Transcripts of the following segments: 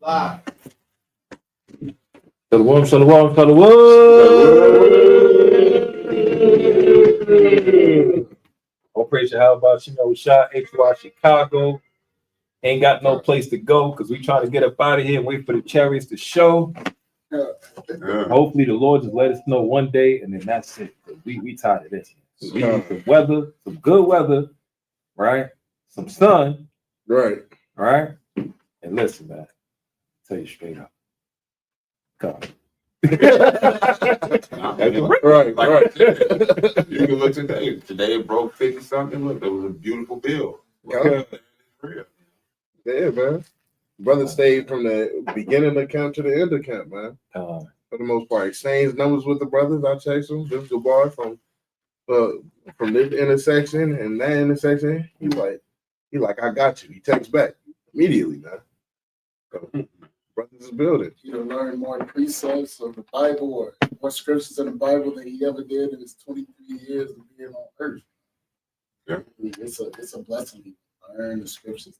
Live. Shalom. Oh, praise you. How about shot HOI Chicago? Ain't got no place to go because we trying to get up out of here and wait for the chariots to show. Hopefully the Lord just let us know one day and then that's it. We tired of this. We need some weather, some good weather, right? Some sun. Right. All right. And listen, man. I'll tell you straight up. God. Right. You can look today. Today it broke 50 something. Look, it was a beautiful bill. Yeah, man. Brother stayed from the beginning of the camp to the end of camp, man. For the most part, exchanged numbers with the brothers. I text him. This Gabar from this intersection and that intersection. He like, I got you. He texts back immediately, man. So, brothers is building. You learn more precepts of the Bible or more scriptures in the Bible than he ever did in his 23 years of being on earth. Yeah. It's a blessing to learn the scriptures.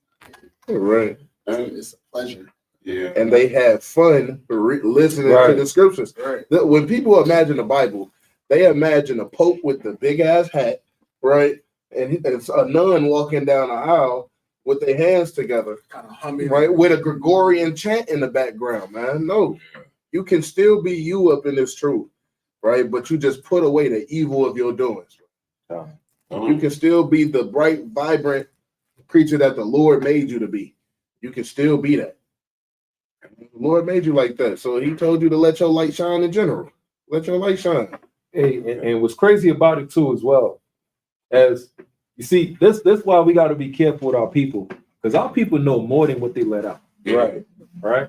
Right. It's a pleasure. Yeah. And they have fun listening to the scriptures. Right. When people imagine the Bible, they imagine a pope with the big ass hat, right? And it's a nun walking down the aisle with their hands together, kind of humming, right? With a Gregorian chant in the background, man. No, you can still be you up in this truth, right? But you just put away the evil of your doings. You can still be the bright, vibrant creature that the Lord made you to be. You can still be that. The Lord made you like that. So he told you to let your light shine in general. Let your light shine. Hey, and what's crazy about it too, as well, as you see, this why we got to be careful with our people, because our people know more than what they let out. Right.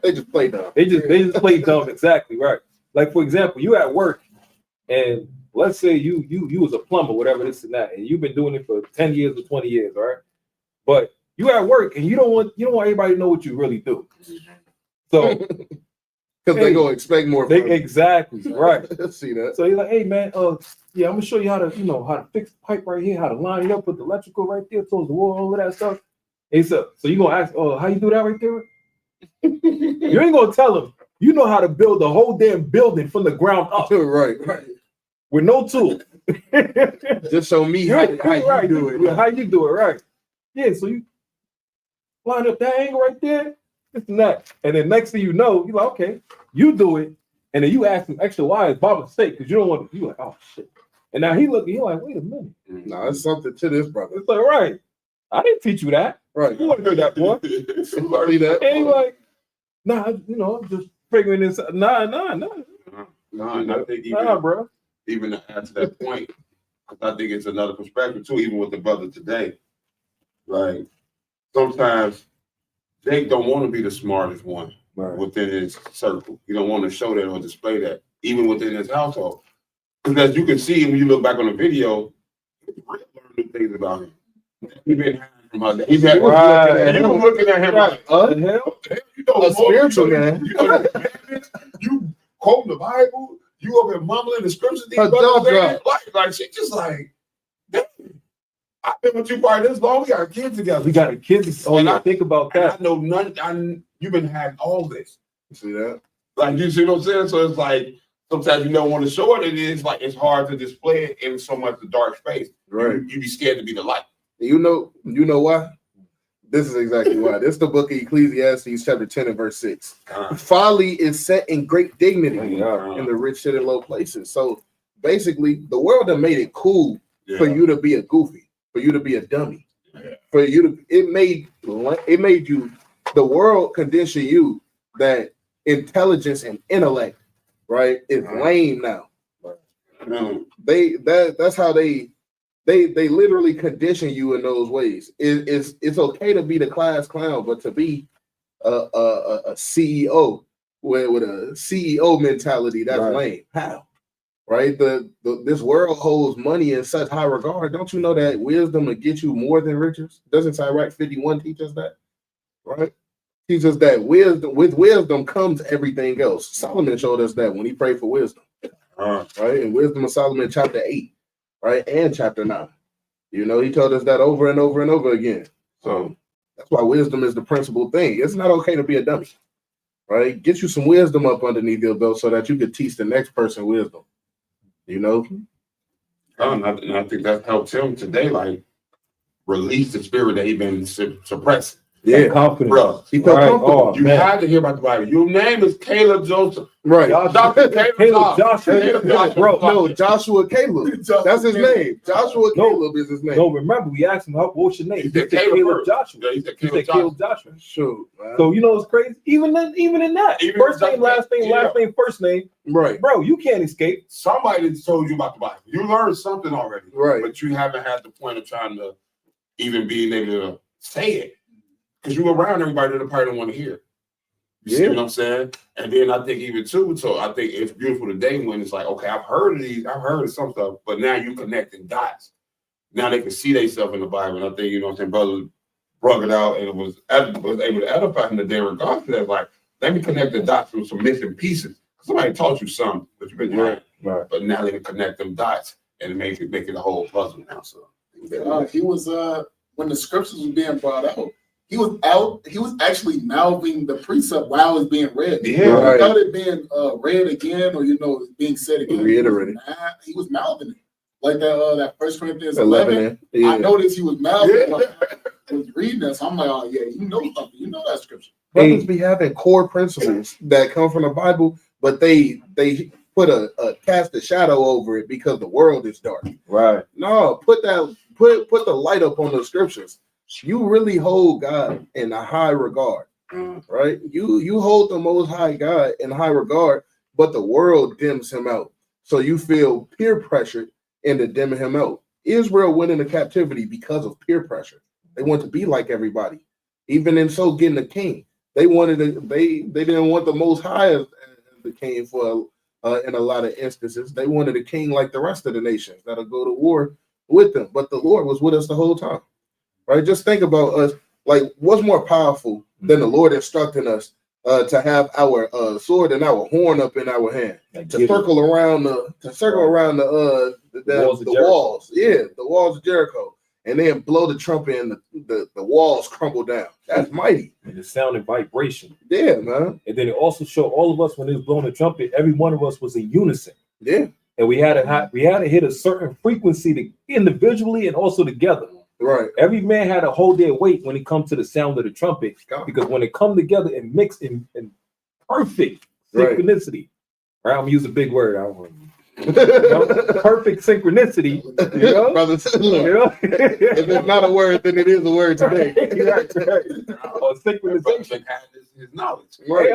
They just play dumb. They just play dumb. Exactly right. Like for example, you at work, and let's say you was a plumber, whatever this and that, and you've been doing it for 10 years or 20 years, all right? But you at work and you don't want everybody to know what you really do. So because they gonna expect more from you. Exactly, right. See that. So he's like, hey man, yeah, I'm gonna show you how to fix the pipe right here, how to line it up with the electrical right there, towards the wall, all of that stuff. And so you gonna ask, how you do that right there? You ain't gonna tell him, you know how to build the whole damn building from the ground up. Right. With no tool. Just show me how you do it. How you do it, right. Yeah, so you line up that angle right there, this and that. And then next thing you know, you're like, okay, you do it. And then you ask him extra wires by mistake because you don't want to, you're like, oh shit. And now he looking, you're like, wait a minute. No, it's something to this, brother. It's like, right. I didn't teach you that. Right. You want to do that, boy. Somebody that. And he's like, nah, I'm just figuring this out. Nah. And I think bro. Even to add to that point, because I think it's another perspective too, even with the brother today. Like, sometimes Jake don't want to be the smartest one within his circle. He don't want to show that or display that, even within his household. Because as you can see when you look back on the video, you learn new things about him. He's been hiding from us. He's been looking at him like, hell? You know, a spiritual man. You quoting the Bible, you up here mumbling the scriptures. Her jaw dropped. Like she just like, damn. I've been with you for this long. We got kids together. We got a kids. Oh, yeah, think about that. I know you've been having all this. You see that? Like, you see what I'm saying? So it's like, sometimes you don't want to show it. It is like, it's hard to display it in so much the dark space. Right. You be scared to be the light. You know why? This is exactly why. This is the book of Ecclesiastes, chapter 10 and verse 6. Folly is set in great dignity in the rich sit in low places. So basically, the world done made it cool for you to be a goofy, for you to be a dummy, for you to. It made you. The world condition you that intelligence and intellect, right, is lame now. That's how they literally condition you in those ways. It's okay to be the class clown, but to be a CEO with a CEO mentality, that's lame. How? Right? This world holds money in such high regard. Don't you know that wisdom will get you more than riches? Doesn't Sirach 51 teach us that? Right? Teach us that with wisdom comes everything else. Solomon showed us that when he prayed for wisdom. Right? In Wisdom of Solomon, chapter 8. Right, and chapter 9. He told us that over and over and over again. So that's why wisdom is the principal thing. It's not okay to be a dummy. right? Get you some wisdom up underneath your belt so that you could teach the next person wisdom. You know? And I think that helps him today, like release the spirit that he been suppressing. Yeah, confidence. Bro, he felt comfortable. Oh, you had to hear about the Bible. Your name is Caleb Joseph. Right. Dr. Caleb Joshua. Caleb Joshua. Bro, No, Joshua Caleb. That's his name. Joshua Caleb is his name. No, remember, we asked him, what's your name? He said Caleb Joshua. Yeah, he said He said Caleb Joshua. Shoot, man. So you know what's crazy? Even in that. Even first name, last name, last name, first name. Right. Bro, you can't escape. Somebody told you about the Bible. You learned something already. Right. But you haven't had the point of trying to even being able to say it. Because you around everybody that probably don't want to hear. You see what I'm saying? And then I think even too, so I think it's beautiful today when it's like, okay, I've heard of some stuff, but now you connecting dots. Now they can see themselves in the Bible. And I think, you know what I'm saying, brother brought it out and was able to edify him today in regards to that. Like, let me connect the dots with some missing pieces. Somebody taught you something, but you've been right. But now they can connect them dots and it make it a whole puzzle now. So he was when the scriptures was being brought out, he was actually mouthing the precept while it was being read. Yeah, right. Without it being read again or being said again. Reiterated. He was mouthing it. Like that 1 Corinthians 11. Yeah. I noticed he was mouthing it. Like, I was reading that, so I'm like, oh yeah, you know something. You know that scripture. Brothers be having core principles that come from the Bible, but they put a cast a shadow over it because the world is dark. Right. No, put the light up on the scriptures. You really hold God in a high regard, right? You hold the Most High God in high regard, but the world dims him out. So you feel peer pressured into dimming him out. Israel went into captivity because of peer pressure. They wanted to be like everybody. Even in so getting a king, they didn't want the Most High as the king for in a lot of instances. They wanted a king like the rest of the nations that'll go to war with them. But the Lord was with us the whole time. Right, just think about us. Like, what's more powerful than the Lord instructing us to have our sword and our horn up in our hand, to circle around the walls, the walls of Jericho, and then blow the trumpet and the walls crumble down. That's mighty. And the sound and vibration. Yeah, man. And then it also showed all of us when it was blowing the trumpet. Every one of us was in unison. Yeah, and we had to hit a certain frequency individually and also together. Right. Every man had to hold their weight when it comes to the sound of the trumpet, because when it come together and mix in perfect synchronicity, right? I'm gonna use a big word. I don't know. Perfect synchronicity. You know? Brothers, look, if it's not a word, then it is a word today. right. Or synchronization had his knowledge. Right.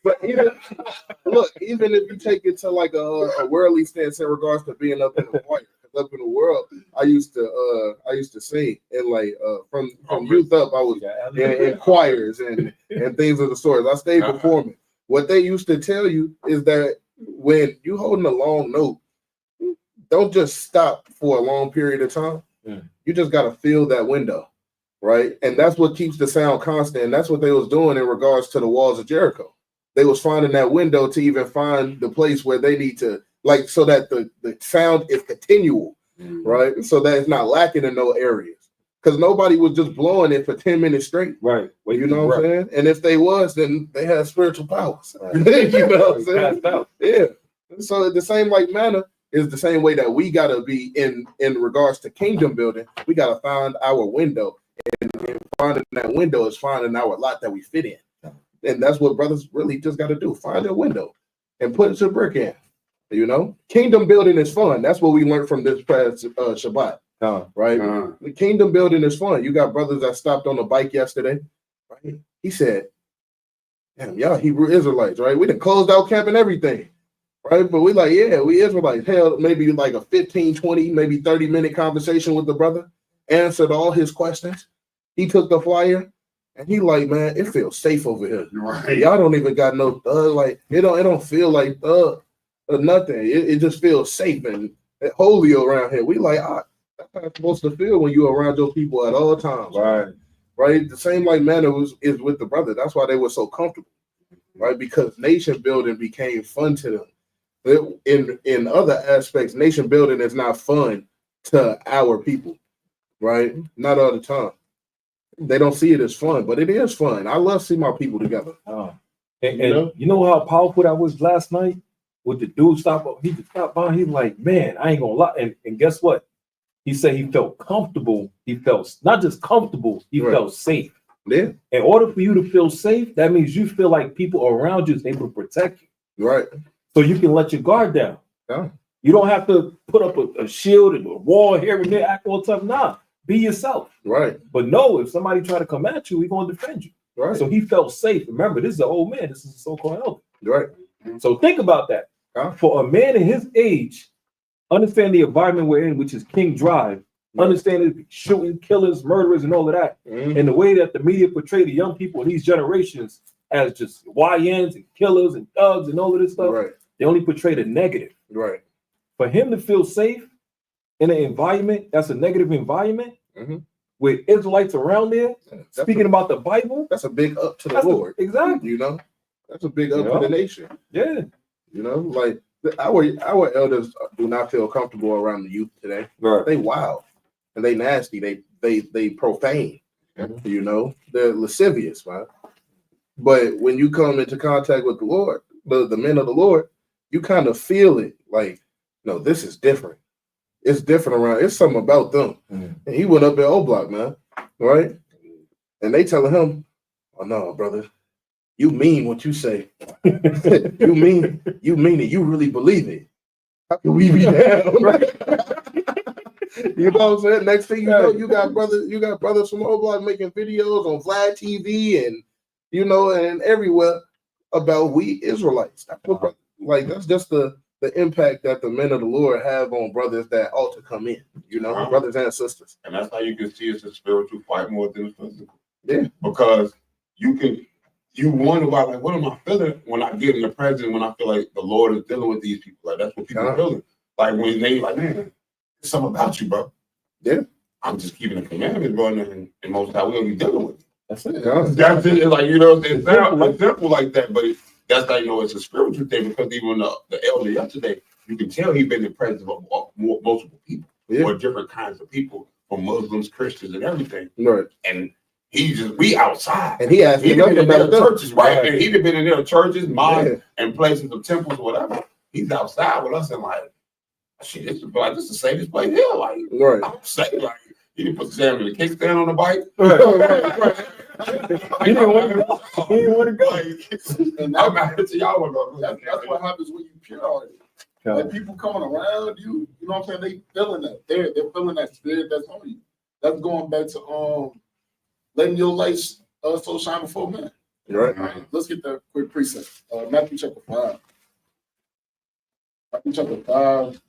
But even if you take it to like a worldly stance in regards to being up in the choir, up in the world, I used to sing, and like from youth up, I was in choirs and things of the sort. I stayed performing. What they used to tell you is that when you holding a long note, don't just stop for a long period of time. You just got to fill that window, right? And that's what keeps the sound constant. And that's what they was doing in regards to the walls of Jericho. They was finding that window to even find the place where they need to, like, so that the sound is continual, right? So that it's not lacking in no areas. Because nobody was just blowing it for 10 minutes straight. Right. Well, you know what I'm saying? And if they was, then they had spiritual powers. Right. You know what I'm saying? Yeah. So the same like manner is the same way that we gotta be in regards to kingdom building. We gotta find our window. And finding that window is finding our lot that we fit in. And that's what brothers really just gotta do. Find a window and put it to brick in. You know? Kingdom building is fun. That's what we learned from this past Shabbat. Right? The kingdom building is fun. You got brothers that stopped on the bike yesterday, right? He said, damn, y'all Hebrew Israelites, right? We done closed out camp and everything, right? But we like, yeah, we Israelites. Hell, maybe like a 15, 20, maybe 30-minute conversation with the brother, answered all his questions. He took the flyer, and he like, man, it feels safe over here. Right. Y'all don't even got no thug. Like, it don't feel like thug or nothing. It just feels safe and holy around here. We like, that's how it's supposed to feel when you're around your people at all times. Right. The same like manner is with the brother. That's why they were so comfortable, right? Because nation building became fun to them. In other aspects, nation building is not fun to our people, right? Not all the time. They don't see it as fun, but it is fun. I love seeing my people together. And you know how powerful that was last night? With the dude he just stopped by. He's like, man, I ain't gonna lie. And guess what? He said he felt comfortable. He felt not just comfortable, he felt safe. Yeah. In order for you to feel safe, that means you feel like people around you is able to protect you. Right. So you can let your guard down. Yeah. You don't have to put up a shield and a wall here and there, act all tough. Nah, be yourself. Right. But no, if somebody try to come at you, we're gonna defend you. Right. So he felt safe. Remember, this is an old man. This is a so-called elder. Right. So think about that. For a man in his age, understand the environment we're in, which is King Drive, understanding shooting, killers, murderers, and all of that, and the way that the media portray the young people in these generations as just YNs and killers and thugs and all of this stuff, they only portray the negative. Right. For him to feel safe in an environment that's a negative environment, with Israelites around there, speaking about the Bible, that's a big up to the Lord. Exactly. You know, that's a big up to the nation. Yeah. You know, like our elders do not feel comfortable around the youth today. Right. They wild and they nasty. They profane. You know, they're lascivious, man. But when you come into contact with the Lord, the men of the Lord, you kind of feel it. Like, no, this is different. It's different around. It's something about them. And he went up at O Block, man, right? And they telling him, "Oh no, brother, you mean what you say. you mean it. You really believe it. How can we be down?" You know what I'm saying? Next thing you know, you got brothers from O Block making videos on Vlad TV and and everywhere about we Israelites. That's just the impact that the men of the Lord have on brothers that ought to come in, brothers and sisters. And that's how you can see it's a spiritual fight more than a physical. Yeah. Because you wonder why, like, what am I feeling when I get in the presence, when I feel like the Lord is dealing with these people? Like, that's what people are feeling. Like, when they like, man, there's something about you, bro. Yeah. I'm just keeping the commandments, bro, and most of the time we don't be dealing with it. That's it. That's it. Like, it's simple like that, but that's how you know it's a spiritual thing, because even the elder yesterday, you can tell he's been in the presence of multiple people, or different kinds of people, from Muslims, Christians, and everything. Right. And we outside. And he asked me been in about their churches, right? And he'd have been in their churches, mosques, and places of temples or whatever. He's outside with us and like, shit, this is the safest place here. Like, I'm saying, like, he didn't put Sam in the kickstand on the bike. He didn't want to go. And I'm out to y'all. That's what happens when you pure already. Like, people coming around you, you know what I'm saying? They feeling that. They're feeling that spirit that's on you. That's going back to letting your light so shine before men. Right. All right. Let's get that quick precept. Matthew chapter 5. Matthew chapter 5.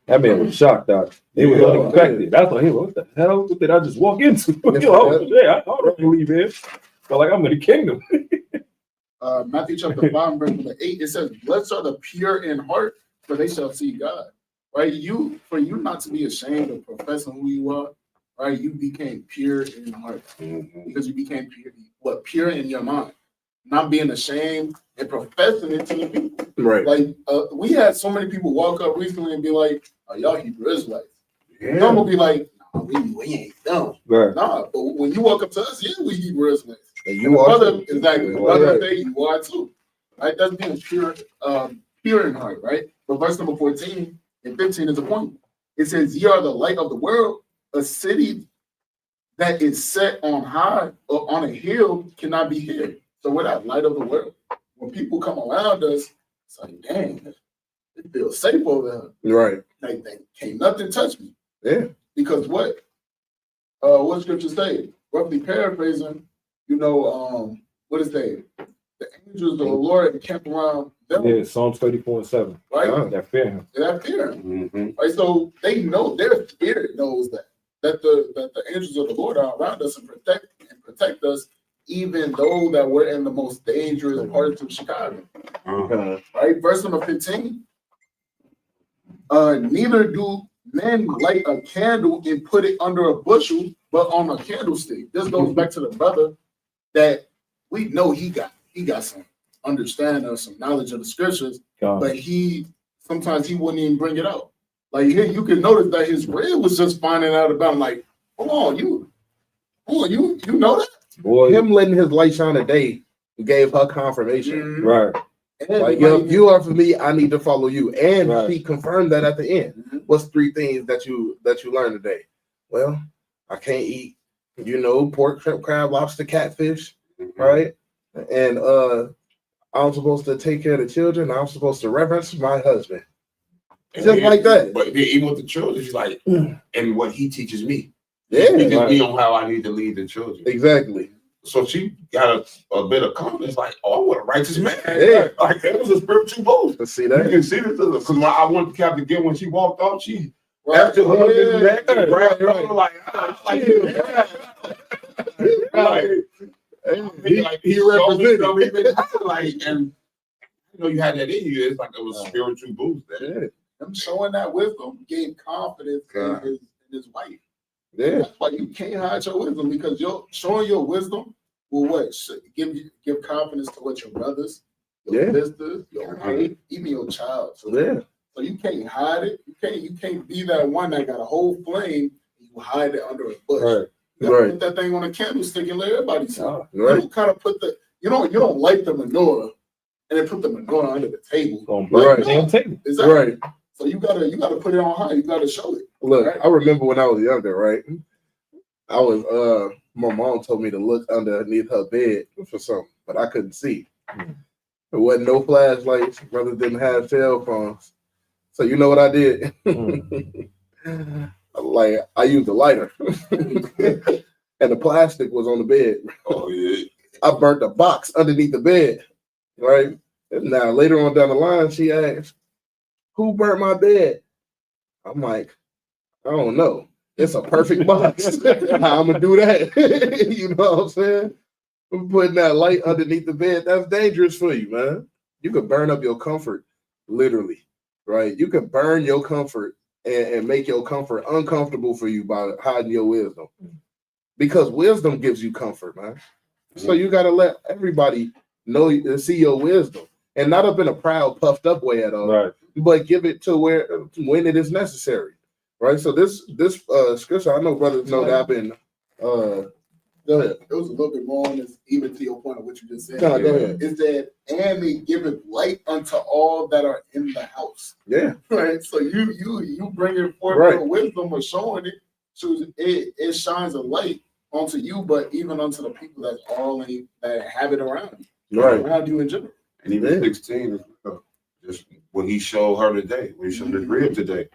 That man was shocked, Doc. It was unexpected. That's what he was. What the hell did I just walk into? I don't believe it. Felt like I'm in the kingdom. Matthew chapter 5, verse 8, it says, "Blessed are the pure in heart, for they shall see God." Right? For you not to be ashamed of professing who you are, right? You became pure in heart. Because you became pure in your mind. Not being ashamed and professing it to the people. Right. Like, we had so many people walk up recently and be like, "Oh, y'all Hebrew Israelites." Some will be like, "Nah, we ain't dumb." Right. Nah, but when you walk up to us, we Hebrew Israelites. And you are brother, exactly. Brother say you are too. Right? That's being pure in heart, right? But verse number 14 and 15 is a point. It says, "Ye are the light of the world. A city that is set on high or on a hill cannot be hid." So we're that light of the world. When people come around us, it's like, dang, it feels safe over there. Right. Like, can't nothing touch me. Yeah. Because what scripture say? Roughly paraphrasing, what is that? The angels of the Lord encamp around them. Yeah, Psalms 34:7. Right? That fear him. That fear him. Right? So they know, their spirit knows that the angels of the Lord are around us and protect us, even though that we're in the most dangerous parts of Chicago. Right? Verse number 15. Neither do men light a candle and put it under a bushel, but on a candlestick. This goes back to the brother that we know he got some understanding or some knowledge of the scriptures, but sometimes he wouldn't even bring it out. Like, here you can notice that his rib was just finding out about him, like, hold on, Oh, you know that? Boy, Him letting his light shine today gave her confirmation. right. And Like, it might you are for me, I need to follow you. And Right. she confirmed that at the end. Mhm. What's 3 things that you learned today? Well, I can't eat, pork, shrimp, crab, lobster, catfish, right? And I'm supposed to take care of the children. I'm supposed to reverence my husband. And Just like that. But even with the children, she's like, and what he teaches me. He Yeah, teaches right. me on how I need to lead the children. exactly. So she got a bit of confidence, like, oh, what a righteous man. Yeah. Like, that was a spiritual boost. Let's see You that. can see this, because when I went to Captain Gill, when she walked off, she Right. after her husband's neck and grabbed Right. her, like, He showed me represented. some even higher, like, and you had that in you. It's like it was a spiritual boost. Yeah. Him showing that wisdom gave confidence in his wife. Yeah. That's why you can't hide your wisdom, because showing your wisdom will give confidence to what your brothers, your sisters, your wife, even your child. So you can't hide it. You can't be that one that got a whole flame. You hide it under a bush. Right. You gotta put that thing on a candlestick and let everybody see. Right. You don't kind of put you don't light the menorah and then put the menorah under the table. On the damn table. Exactly. Right. So you gotta put it on high. You gotta show it. Look, Right. I remember when I was younger, right? I was my mom told me to look underneath her bed for something, but I couldn't see. There wasn't no flashlights, brothers didn't have cell phones. So you know what I did? Like, I used a lighter. And the plastic was on the bed. Oh yeah. I burnt the box underneath the bed. Right? And now later on down the line, she asked, who burnt my bed? I'm like, I don't know. It's a perfect box. How I'm gonna do that? You know what I'm saying? I'm putting that light underneath the bed. That's dangerous for you, man. You could burn up your comfort, literally, right? You could burn your comfort and make your comfort uncomfortable for you by hiding your wisdom. Because wisdom gives you comfort, man. So you gotta let everybody know, see your wisdom, and not up in a proud, puffed up way at all, Right. but give it to when it is necessary. Right, so this scripture, I know brothers know that I've been. Go ahead. It was a little bit more on this, even to your point of what you just said. No, go ahead. Is that and they giveth light unto all that are in the house. Yeah, Right. So you bringing forth your wisdom or showing it, so it shines a light onto you, but even onto the people that have it around you, right. around you in general. And even 16, just what he showed her today, what he showed his rib today.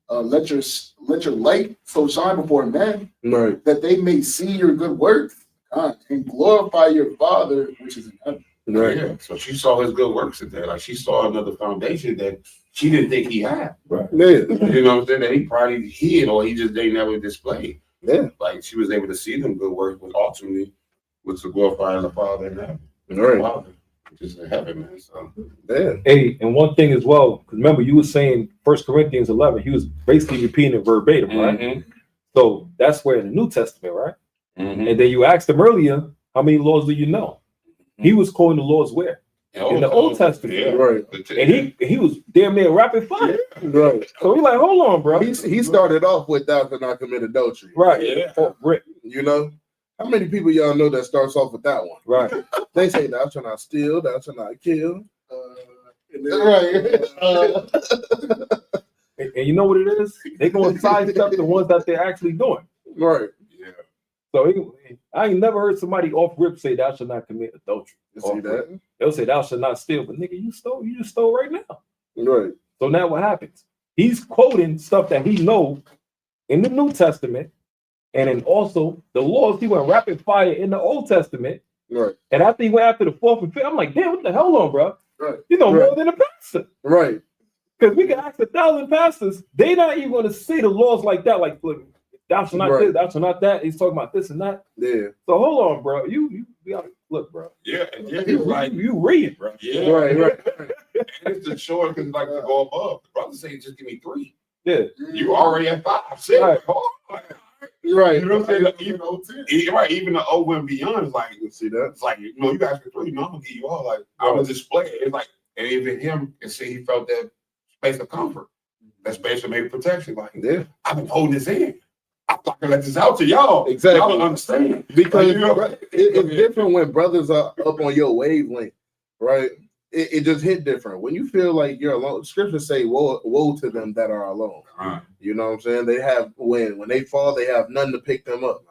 Let your light so shine before men, Right. that they may see your good works and glorify your Father which is in heaven. Right. Yeah. So she saw his good works today. Like, she saw another foundation that she didn't think he had. Right. Yeah. You know what I'm saying? That he probably hid, or they never displayed. Yeah. Like, she was able to see them good works, but ultimately was to glorify the Father in heaven. Right. Father, which is in heaven, man. So Yeah. Hey, and one thing as well, because remember you were saying 1 Corinthians 11, he was basically repeating it verbatim, right? So that's where in the New Testament, right? And then you asked him earlier, how many laws do you know? He was quoting the laws where? In the Old Testament. Yeah. Right. And he was damn near rapid fire. Right. So we're like, hold on, bro. He started off with thou shalt not commit adultery. Right. Yeah. Oh, Rick. You know? How many people y'all know that starts off with that one? Right. They say thou shalt not steal, thou shalt not kill. Right. And you know what it is? They're going to sidestep the ones that they're actually doing. Right. Yeah. So I ain't never heard somebody off rip say thou shalt not commit adultery. You see that? They'll say thou shalt not steal, but nigga, you just stole right now. Right. So now what happens? He's quoting stuff that he know in the New Testament, and then also the laws he went rapid fire in the Old Testament. Right. And after he went after the fourth and fifth, I'm like, damn, what the hell on, bro? Right. You know Right. more than a pastor. Right. Because we can ask 1,000 pastors, they not even going to say the laws like that, like look, thou shalt not this, thou shalt not that. He's talking about this and that. Yeah. So hold on, bro. You gotta look, bro. Yeah. Yeah. You're right. You read, bro. Yeah. Right. And it's the short because like to go above. The brother say just give me 3. Yeah. You already at 5, 6. Right. Right. You know what I'm saying? Even Right, even the over and beyond is like, You see that? it's like, you guys for 3, no, I'm gonna give you all. Like, I was displaying. It's like, and even him and say he felt that space of comfort, that space of maybe protection. Like, Yeah. I've been holding this in. I'm not gonna let this out to y'all. Exactly. Y'all don't understand. Because Like, you know, it's different when brothers are up on your wavelength, right? It just hit different. When you feel like you're alone, scriptures say, woe to them that are alone. You know what I'm saying? They have, when they fall, they have none to pick them up.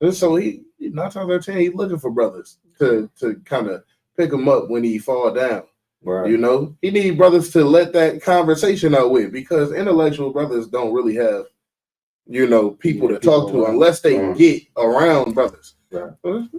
And so he 9 times out of 10, he's looking for brothers to kind of pick him up when he fall down. Right. You know, he need brothers to let that conversation out with, because intellectual brothers don't really have, you know, people to talk to unless they get around brothers. Right.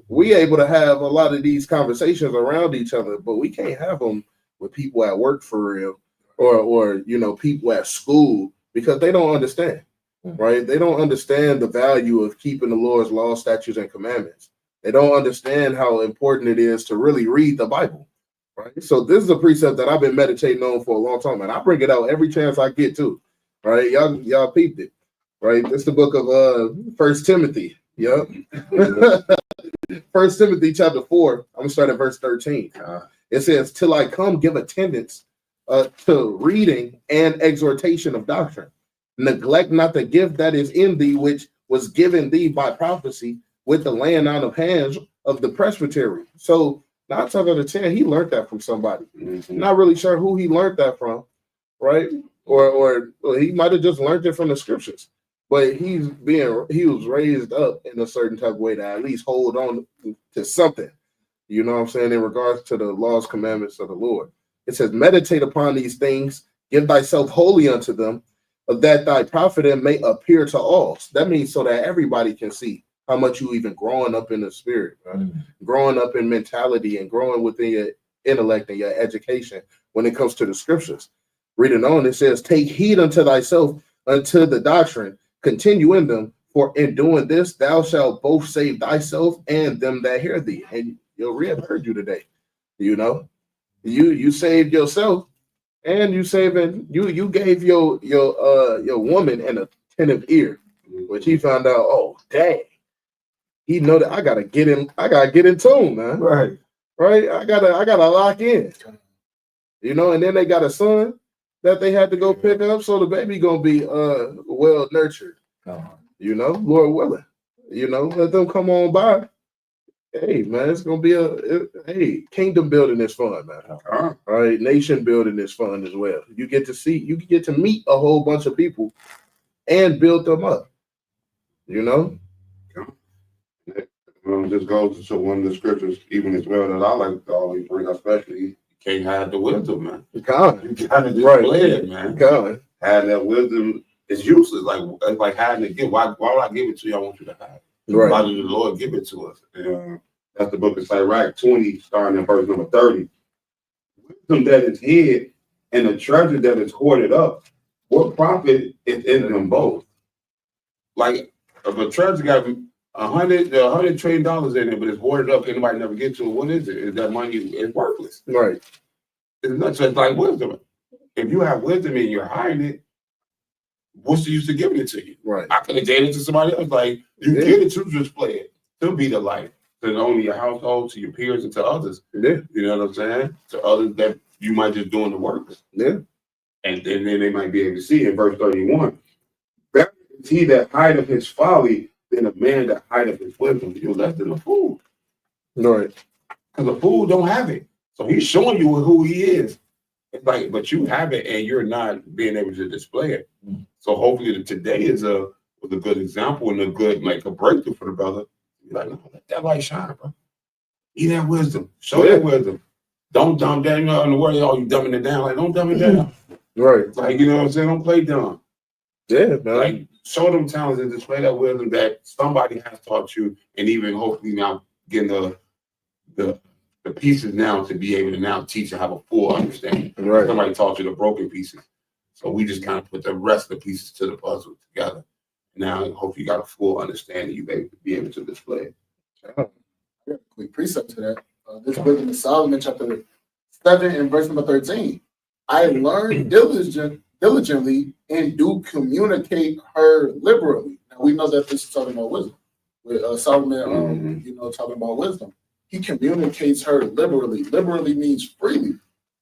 We able to have a lot of these conversations around each other, but we can't have them with people at work for real, or you know, people at school, because they don't understand, right? They don't understand the value of keeping the Lord's law, statutes, and commandments. They don't understand how important it is to really read the Bible, right? So this is a precept that I've been meditating on for a long time, and I bring it out every chance I get to, right? Y'all peeped it, right? This is the book of 1 Timothy. Yep. 1 Timothy chapter 4. I'm gonna start at verse 13. It says, "Till I come, give attendance to reading and exhortation of doctrine. Neglect not the gift that is in thee, which was given thee by prophecy, with the laying on of hands of the presbytery." So 9 times out of 10, he learned that from somebody. Not really sure who he learned that from, right? Or he might have just learned it from the scriptures. But he was raised up in a certain type of way to at least hold on to something, you know what I'm saying, in regards to the laws, commandments of the Lord. It says, "Meditate upon these things, give thyself wholly unto them, that thy profiting may appear to all." That means so that everybody can see how much you even growing up in the spirit, right? Growing up in mentality and growing within your intellect and your education when it comes to the scriptures. Reading on, it says, "Take heed unto thyself, unto the doctrine, continue in them, for in doing this thou shalt both save thyself and them that hear thee." And your rib heard you today. You know, you saved yourself, and you gave your woman an attentive ear, which he found out, oh dang, he know that I gotta get in tune, man. Right. I gotta lock in. You know, and then they got a son that they had to go pick up, so the baby gonna be well nurtured. You know, Lord willing. You know, let them come on by. Hey man, it's gonna be kingdom building is fun, man. All right, nation building is fun as well. You get to meet a whole bunch of people and build them up. You know. This goes to one of the scriptures, even as well, that I like to always bring, especially. Can't have the wisdom, man. God. You gotta display it, man. God. Having that wisdom is useless. Like having to give. Why would I give it to you? I want you to have it. Right. Why did the Lord give it to us? That's the book of Sirach 20, starting in verse number 30. Wisdom that is hid and a treasure that is hoarded up, what profit is in them both? Like if a treasure got $100 trillion in it, but it's hoarded up, anybody never get to it. What is it? Is that money is worthless? Right. It's not just like wisdom. If you have wisdom and you're hiding it, what's the use of giving it to you? Right. I could have gave it to somebody else. Like you get it to display it, to be the light, to only your household, to your peers, and to others. Yeah. You know what I'm saying? To others that you might just doing the work. Yeah. And then they might be able to see in verse 31. Better is he that hideth his folly than a man that hideth his wisdom. You're less than a fool. Right. Because a fool don't have it. So he's showing you who he is. It's like, but you have it and you're not being able to display it. So hopefully today was a good example and a good, like a breakthrough for the brother. You're like, no, let that light shine, bro. Eat that wisdom. Show that wisdom. Don't dumb down, in the world, you dumbing it down. Like, don't dumb it down. Right. Like, you know what I'm saying? Don't play dumb. Yeah, man. Like, show them talents and display that wisdom that somebody has taught you, and even hopefully now getting the pieces now to be able to now teach and have a full understanding. Right. Somebody taught you the broken pieces. So we just kind of put the rest of the pieces to the puzzle together. Now, hopefully you got a full understanding. You be able to display it. Yeah, quick precept to that. This book in Solomon chapter 7 and verse number 13. I learned diligently and do communicate her liberally. Now we know that this is talking about wisdom. With Solomon, talking about wisdom. He communicates her liberally. Liberally means freely,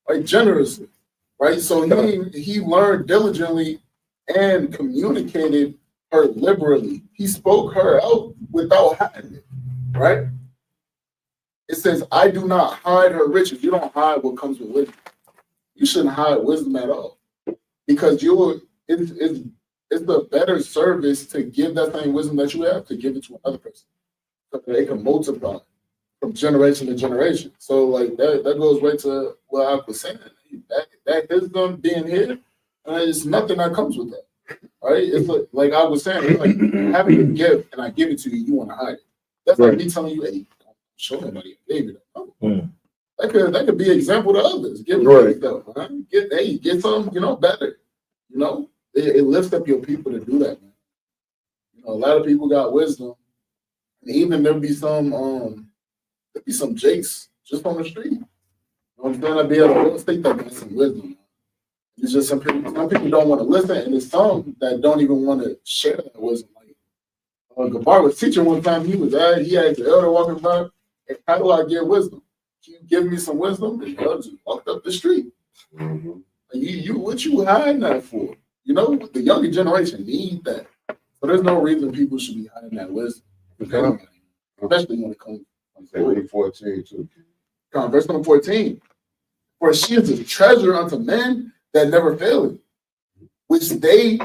right? Generously, right? So he learned diligently and communicated her liberally. He spoke her out without hiding it, right? It says, I do not hide her riches. You don't hide what comes with wisdom. You shouldn't hide wisdom at all. Because it's the better service to give that same wisdom that you have, to give it to another person. So they can multiply from generation to generation. So like that goes right to what I was saying. That wisdom being here, there's nothing that comes with that. Right? It's like I was saying, it's like having a gift and I give it to you, you want to hide it. That's like me telling you, hey, don't show nobody a baby. That could be an example to others. Give stuff, man. Get something, better. It lifts up your people to do that, man. A lot of people got wisdom. And even there'll be some jakes just on the street. You know what I'm saying? I'd be able to think that got some wisdom. It's just some people don't want to listen, and there's some that don't even want to share that wisdom. Like Gabar was teaching one time, he had the elder walking by, and how do I get wisdom? Can you give me some wisdom? The elder just walked up the street. Mm-hmm. You what you hiding that for? The younger generation need that. So there's no reason people should be hiding that wisdom. Okay. Especially when it comes to 14 too. Verse number 14. For she is a treasure unto men that never fail, which they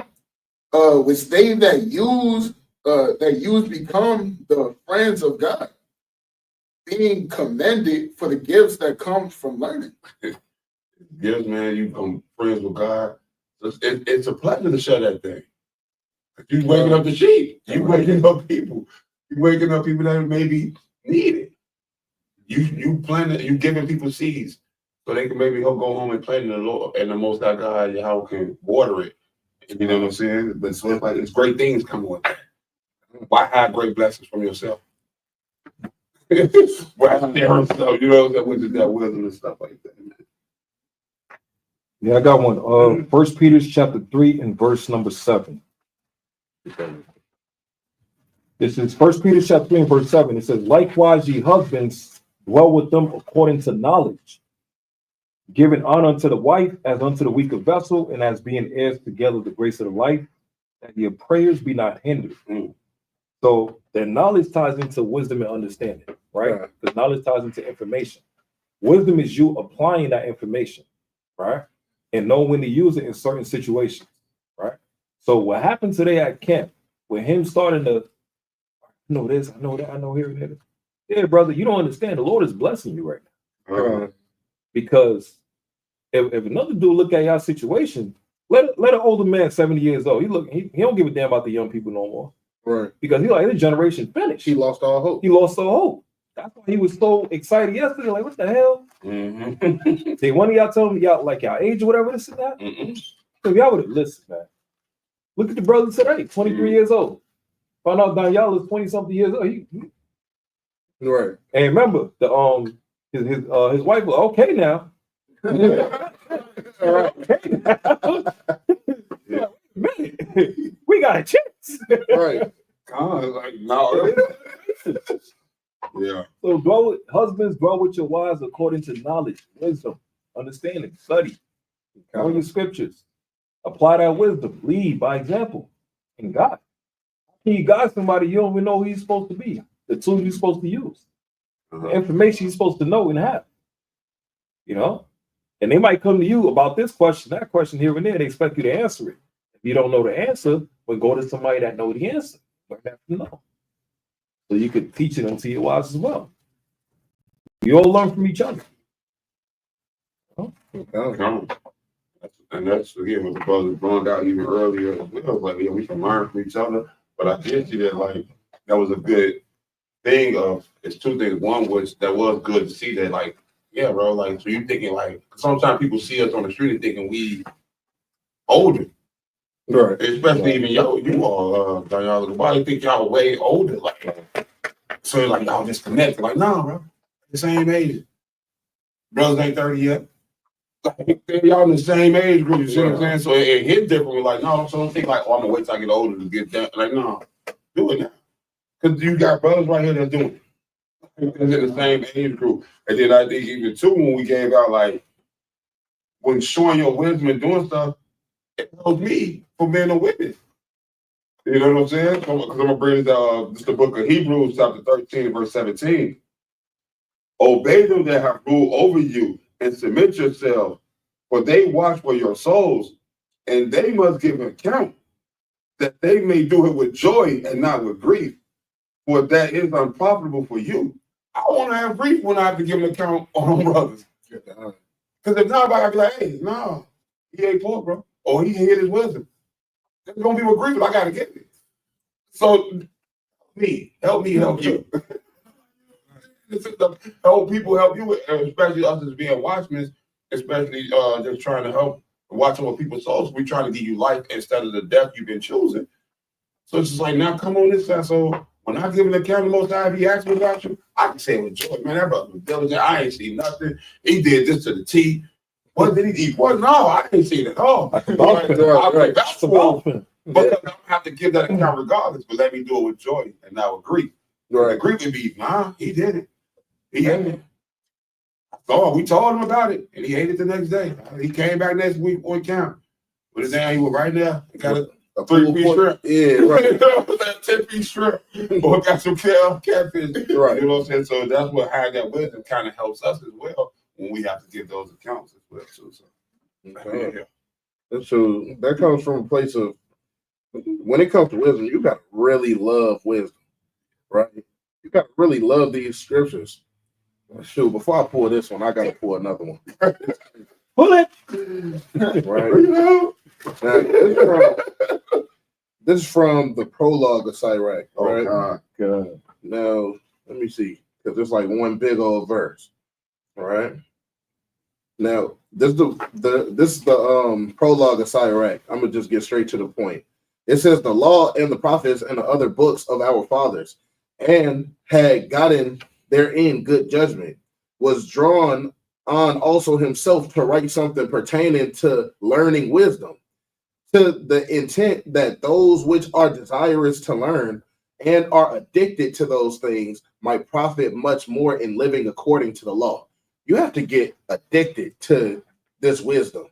that use become the friends of God, being commended for the gifts that come from learning. Gifts, man, you become friends with God. It's a pleasure to share that thing. You waking up the sheep. You waking up people. You waking up people that maybe need it. You planting. You giving people seeds so they can maybe go home and plant in the Lord, and the Most High God, Yahweh, can water it. You know what I'm saying? But so it's like it's great things coming with that. Why hide great blessings from yourself? Why share stuff? You know with that wisdom and stuff like that, man. Yeah, I got one. 1 Peter chapter 3 and verse number 7. This is 1 Peter chapter 3 and verse 7. It says, likewise, ye husbands, dwell with them according to knowledge, giving honor unto the wife as unto the weaker vessel, and as being heirs together of the grace of the life, that your prayers be not hindered. So the knowledge ties into wisdom and understanding, right? Because knowledge ties into information. Wisdom is you applying that information, right? And know when to use it in certain situations, right? So what happened today at camp, with him starting to, I know this, I know that, I know here and there. Yeah, brother, you don't understand. The Lord is blessing you right now. Because if another dude look at y'all situation, let an older man, 70 years old, he don't give a damn about the young people no more. Right. Because he like, this generation finished. He lost all hope. That's why he was so excited yesterday. Like, what the hell? Mm-hmm. See, one of y'all told me y'all like y'all age or whatever this and that. Mm-hmm. So y'all would have listened, man. Look at the brother today, 23 years old. Found out Danielle is 20-something years old. Right. And remember, his wife was okay now. Okay now. Man, we got a chance. Right. Like, no. Yeah. So husbands, dwell with your wives according to knowledge, wisdom, understanding, study, know your scriptures, apply that wisdom, lead by example. And God. Can you guide somebody you don't even know who he's supposed to be? The tools you're supposed to use, the information you're supposed to know and have. And they might come to you about this question, that question here and there. They expect you to answer it. If you don't know the answer, well, go to somebody that knows the answer. Learn that to know. So you could teach it unto your wives as well. You all learn from each other. And that's again what the brothers brought out even earlier as well. Like, yeah, we can learn from each other. But I did see that that was a good thing of it's two things. One was that was good to see that, like, yeah, bro, like, so you thinking sometimes people see us on the street and thinking we older. Right. Especially even you all, Danielle, why you think y'all way older? So like y'all disconnected. Like, nah, bro. The same age. Brothers ain't 30 yet. Y'all in the same age group, you see what I'm saying? So it hit differently. Like, no, so don't think like, oh, I'm gonna wait till I get older to get that. Like, no, do it now. Because you got brothers right here that's doing it. Because they're the same age group. And then I think even too, when we gave out when showing your wisdom and doing stuff, it helped me for being a witness. You know what I'm saying? Because I'm gonna bring this the book of Hebrews, chapter 13, verse 17. Obey them that have rule over you, and submit yourselves, for they watch for your souls, and they must give account, that they may do it with joy and not with grief, for that is unprofitable for you. I want to have grief when I have to give an account on them brothers. Because if not, I gotta be like, hey, no, he ain't poor, bro, or he hid his wisdom. There's gonna be with grief, but I gotta get it. So, help me help you. Help people help you, especially us as being watchmen, especially just trying to help watching what people's souls. We're trying to give you life instead of the death you've been choosing. So it's just like, now come on this side. So when I give an account of the Most High, if he asks me about you, I can say it with joy. Man, that brother was diligent. I ain't seen nothing. He did this to the T. What did he eat? What? No, I ain't seen it at all. But I don't have to give that account regardless, but let me do it with joy and not with grief. Right. The grief would be, nah, he did it. He ate it. Oh, we told him about it, and he ate it the next day. He came back next week on count. With his hand, he was right there. He got a 3-piece shrimp. Yeah, right. That 10-piece shrimp. Or got some catfish. Right. You know what I'm saying? So that's what having that wisdom kind of helps us as well when we have to give those accounts as well. So that comes from a place of, when it comes to wisdom, you got to really love wisdom, right? You got to really love these scriptures. Shoot, before I pull this one, I got to pull another one. Pull it. Right? You know? Now, this is from the prologue of Sirach. Right? Oh, God. Now, let me see, because it's like one big old verse. All right. Now, this is the prologue of Sirach. I'm gonna just get straight to the point. It says the law and the prophets and the other books of our fathers, and had gotten therein good judgment, was drawn on also himself to write something pertaining to learning wisdom, to the intent that those which are desirous to learn and are addicted to those things might profit much more in living according to the law. You have to get addicted to this wisdom.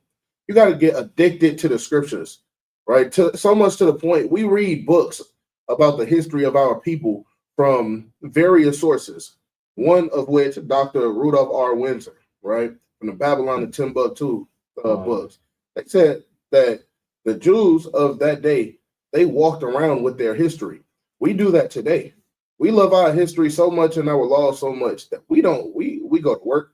You got to get addicted to the scriptures, right? So much to the point we read books about the history of our people from various sources, one of which Dr. Rudolph R. Windsor, right, from the Babylon and Timbuktu books. They said that the Jews of that day, they walked around with their history. We do that today. We love our history so much and our law so much that we go to work,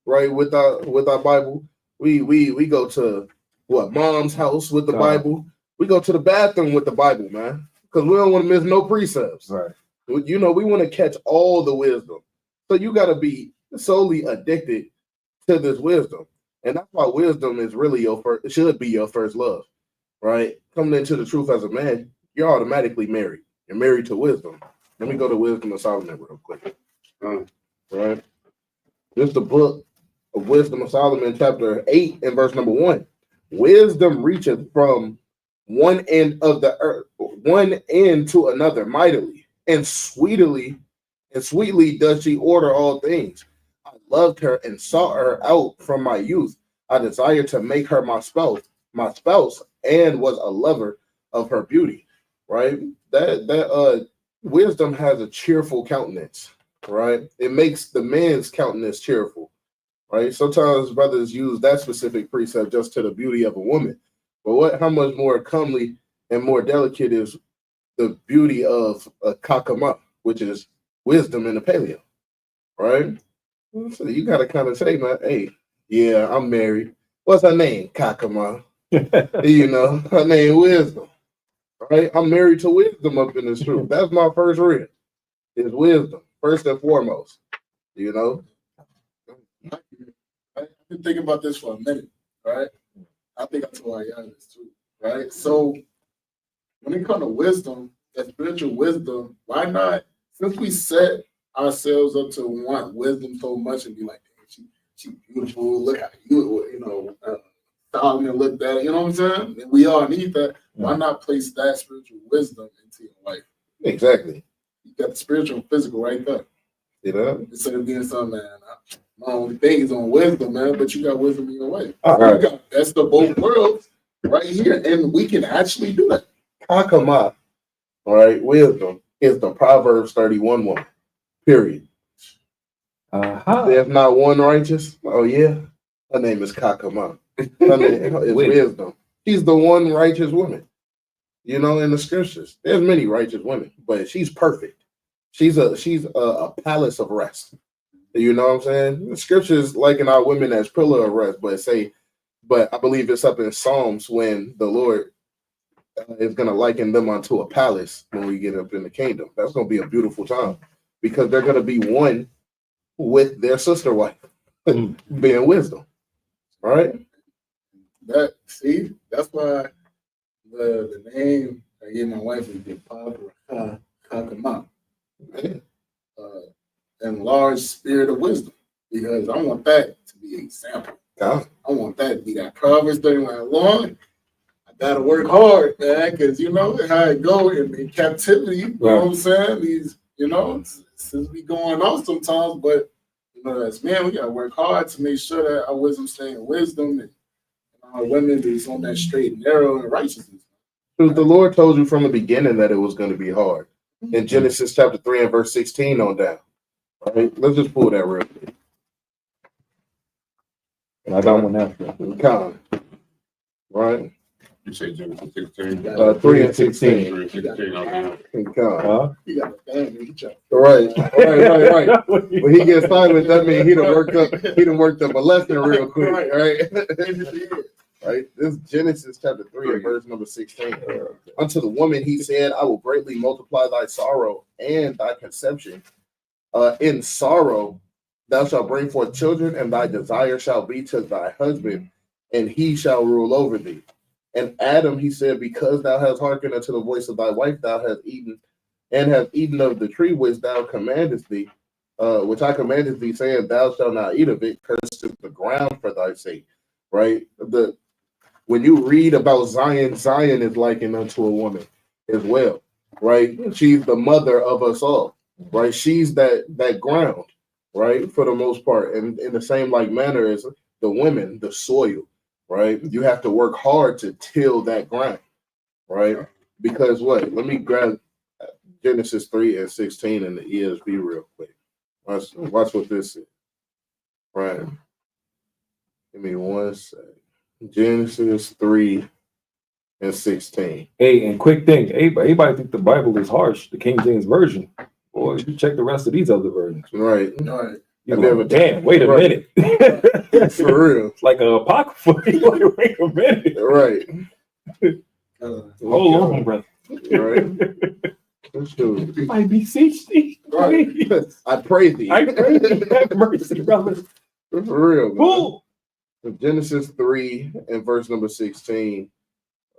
right, with our Bible. We go to mom's house with the Bible. We go to the bathroom with the Bible, man, because we don't want to miss no precepts. Right. You know, we want to catch all the wisdom. So you got to be solely addicted to this wisdom. And that's why wisdom is really should be your first love, right? Coming into the truth as a man, you're automatically married. You're married to wisdom. Let me go to Wisdom of Solomon real quick. Right? This is the book of Wisdom of Solomon, chapter 8 and verse number 1. Wisdom reacheth from one end of the earth, one end to another mightily, and sweetly does she order all things. I loved her and sought her out from my youth. I desired to make her my spouse, and was a lover of her beauty. Right? That wisdom has a cheerful countenance, right? It makes the man's countenance cheerful, right? Sometimes brothers use that specific precept just to the beauty of a woman. But how much more comely and more delicate is the beauty of a kakama, which is wisdom in the paleo, right? So you got to kind of say, man, hey, yeah, I'm married. What's her name? Kakama. You know, her name Wisdom. Right? I'm married to wisdom up in this truth. That's my first read. Is wisdom, first and foremost. You know? I've been thinking about this for a minute, right? I think I told y'all this too, right? So when it comes to wisdom, that spiritual wisdom, why not, since we set ourselves up to want wisdom so much and be like, she beautiful, look how Solomon looked at it, you know what I'm saying? And we all need that. Why not place that spiritual wisdom into your life? Exactly. You got the spiritual and physical right there. You know? Instead of being something, man, my only thing is on wisdom, man, but you got wisdom in your way. Right. You got best of both worlds right here, and we can actually do that. Kakama All right, wisdom is the Proverbs 31 woman. Period. There's not one righteous. Oh yeah, her name is Kakama. Her name is wisdom. She's the one righteous woman. You know, in the scriptures, there's many righteous women, but she's perfect. She's a palace of rest. You know what I'm saying? The scriptures liken our women as pillar of rest, but I believe it's up in Psalms when the Lord is going to liken them unto a palace when we get up in the kingdom. That's going to be a beautiful time because they're going to be one with their sister wife, being wisdom. All right? That's why the name I gave my wife is the Pabra Kakama. Enlarged spirit of wisdom, because I want that to be an example. Yeah. I want that to be that Proverbs 31 long. I gotta work hard, man, because you know how it go in captivity. You know what I'm saying? These, you know, since we going off sometimes, but you know, as men, we gotta work hard to make sure that our wisdom stay in wisdom and our women is on that straight and narrow and righteousness. The Lord told you from the beginning that it was going to be hard. In Genesis chapter 3 and verse 16 on down. All right, let's just pull that real quick. I got one after. Con. Right? You say Genesis 16? 3 and 16. 3 and 16. Con. You got a thing, you got Right. When he gets silent, that means he done worked up a lesson real quick, right? Right? This is Genesis chapter 3 and verse number 16. Unto the woman he said, I will greatly multiply thy sorrow and thy conception. In sorrow thou shalt bring forth children, and thy desire shall be to thy husband, and he shall rule over thee. And Adam, he said, because thou hast hearkened unto the voice of thy wife, thou hast eaten, and have eaten of the tree which thou commandest thee, which I commanded thee, saying, thou shalt not eat of it, cursed is the ground for thy sake. Right? When you read about Zion, Zion is likened unto a woman as well. Right? She's the mother of us all. Right, she's that ground, right, for the most part, and in the same like manner as the women, the soil, right. You have to work hard to till that ground, right? Because what? Let me grab Genesis 3 and 16 in the ESV real quick. Watch what this is. Right. Give me 1 second. Genesis 3 and 16. Hey, and quick thing, everybody think the Bible is harsh, the King James Version. Boy, you check the rest of these other versions. Right. You're like, damn, wait a minute. For real. It's like a apocrypha. Like, wait a minute. Right. Hold on, brother. Right. Let's do it. I beseech thee. Right. I pray thee. I pray thee. Have mercy, brother. For real, man. Cool. Genesis 3 and verse number 16.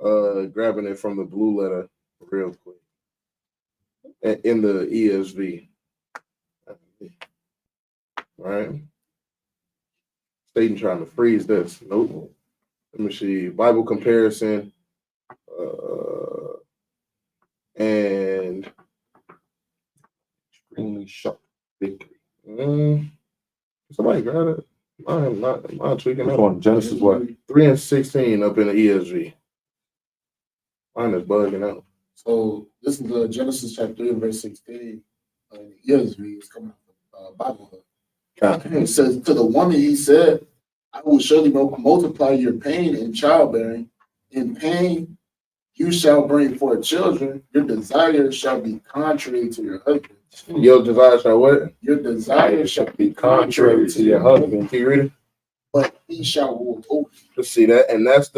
Grabbing it from the blue letter real quick. In the ESV. Right? Satan trying to freeze this. Nope. Let me see. Bible comparison. And Extremely sharp victory. Somebody grab it. I'm tweaking out. On Genesis what? 3 and 16 up in the ESV. Mine is bugging out. So this is Genesis chapter 3 verse 16. ESV is coming from Bible. It says, to the woman he said, I will surely multiply your pain in childbearing. In pain you shall bring forth children. Your desire shall be contrary to your husband. Your desire shall what? Your desire shall be Contrary to your husband. Can you read it? But he shall rule over you. Let's see that. And that's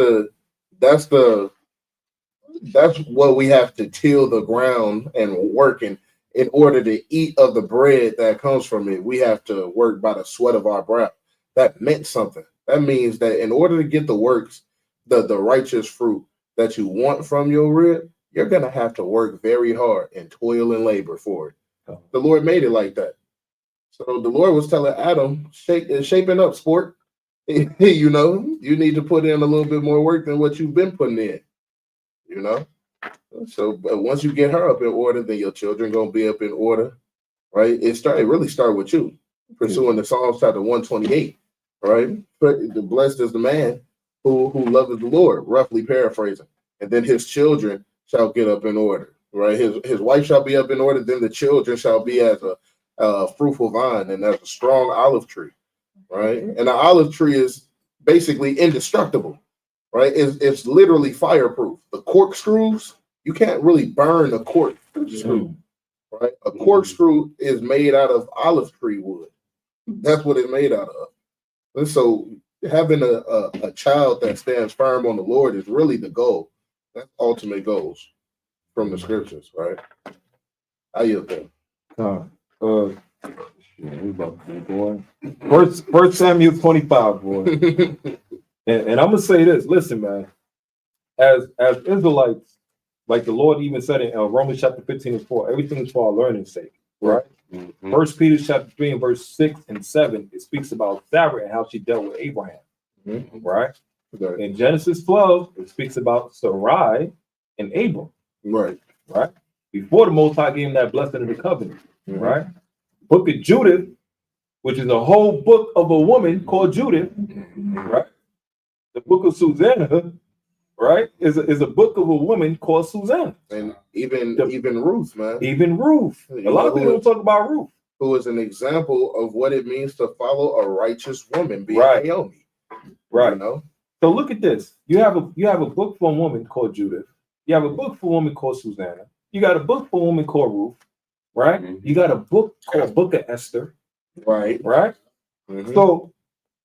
what we have to till the ground and working in order to eat of the bread that comes from it. We have to work by the sweat of our brow. That meant something. That means that in order to get the works, the righteous fruit that you want from your rib, you're going to have to work very hard and toil and labor for it. The Lord made it like that. So the Lord was telling Adam, shaping up, sport. You know, you need to put in a little bit more work than what you've been putting in. You know? So but once you get her up in order, then your children going to be up in order. Right? It really started with you. Pursuing the Psalms chapter 128. Right? The blessed is the man who loveth the Lord, roughly paraphrasing. And then his children shall get up in order. right? His wife shall be up in order, then the children shall be as a fruitful vine and as a strong olive tree, right? And the olive tree is basically indestructible, right? It's literally fireproof. The corkscrews, you can't really burn a corkscrew, right? A corkscrew is made out of olive tree wood. That's what it's made out of. And so having a child that stands firm on the Lord is really the goal. That's ultimate goals from the scriptures, right? How you think? First Samuel 25, boy. And I'm gonna say this. Listen, man. As Israelites, like the Lord even said in Romans chapter 15:4, everything is for our learning's sake, right? First Peter chapter 3 and verse 6 and 7, it speaks about Sarah and how she dealt with Abraham, right? In Genesis 12, it speaks about Sarai and Abram, Right. Before the Most High gave him that blessing of the covenant, right? Book of Judith, which is a whole book of a woman called Judith, right? The book of Susanna, right, is a book of a woman called Susanna. And even Ruth, man. Even Ruth. A lot of people don't talk about Ruth. Who is an example of what it means to follow a righteous woman, being Naomi. Right. You know? So look at this. You have a book for a woman called Judith. You have a book for a woman called Susanna. You got a book for a woman called Ruth, right? You got a book called Book of Esther. Right. So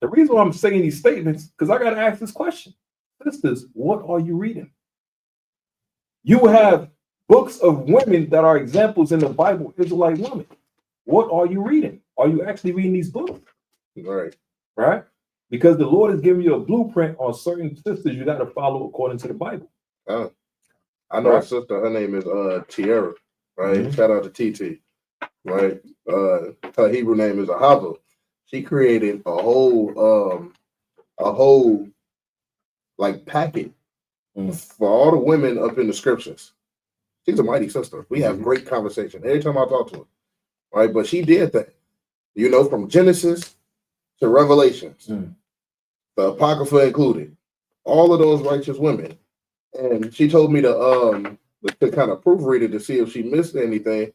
the reason why I'm saying these statements, because I got to ask this question. Sisters, what are you reading? You have books of women that are examples in the Bible, Israelite women. What are you reading? Are you actually reading these books? Right? Because the Lord has given you a blueprint on certain sisters you got to follow according to the Bible. I know a sister, her name is Tiara, right? Shout out to TT, right? Her Hebrew name is Ahava. She created a whole like packet for all the women up in the scriptures. She's a mighty sister. We have great conversation every time I talk to her, right? But she did that, you know, from Genesis to Revelations, the Apocrypha included, all of those righteous women. And she told me to kind of proofread it to see if she missed anything.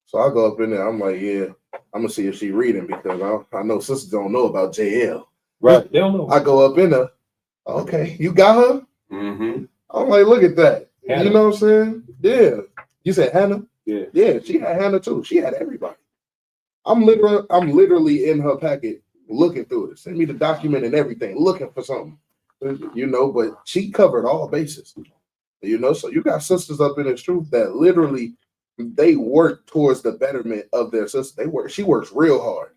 So I go up in there. I'm like, yeah, I'm gonna see if she reading, because I know sisters don't know about JL. Right? They don't know. I go up in there. Okay, you got her? I'm like, look at that. Hannah. You know what I'm saying? Yeah. You said Hannah? Yeah. Yeah, she had Hannah too. She had everybody. I'm literally in her packet looking through it. Send me the document and everything, looking for something. You know, but she covered all bases. You know, so you got sisters up in this truth that literally they work towards the betterment of their sister. She works real hard.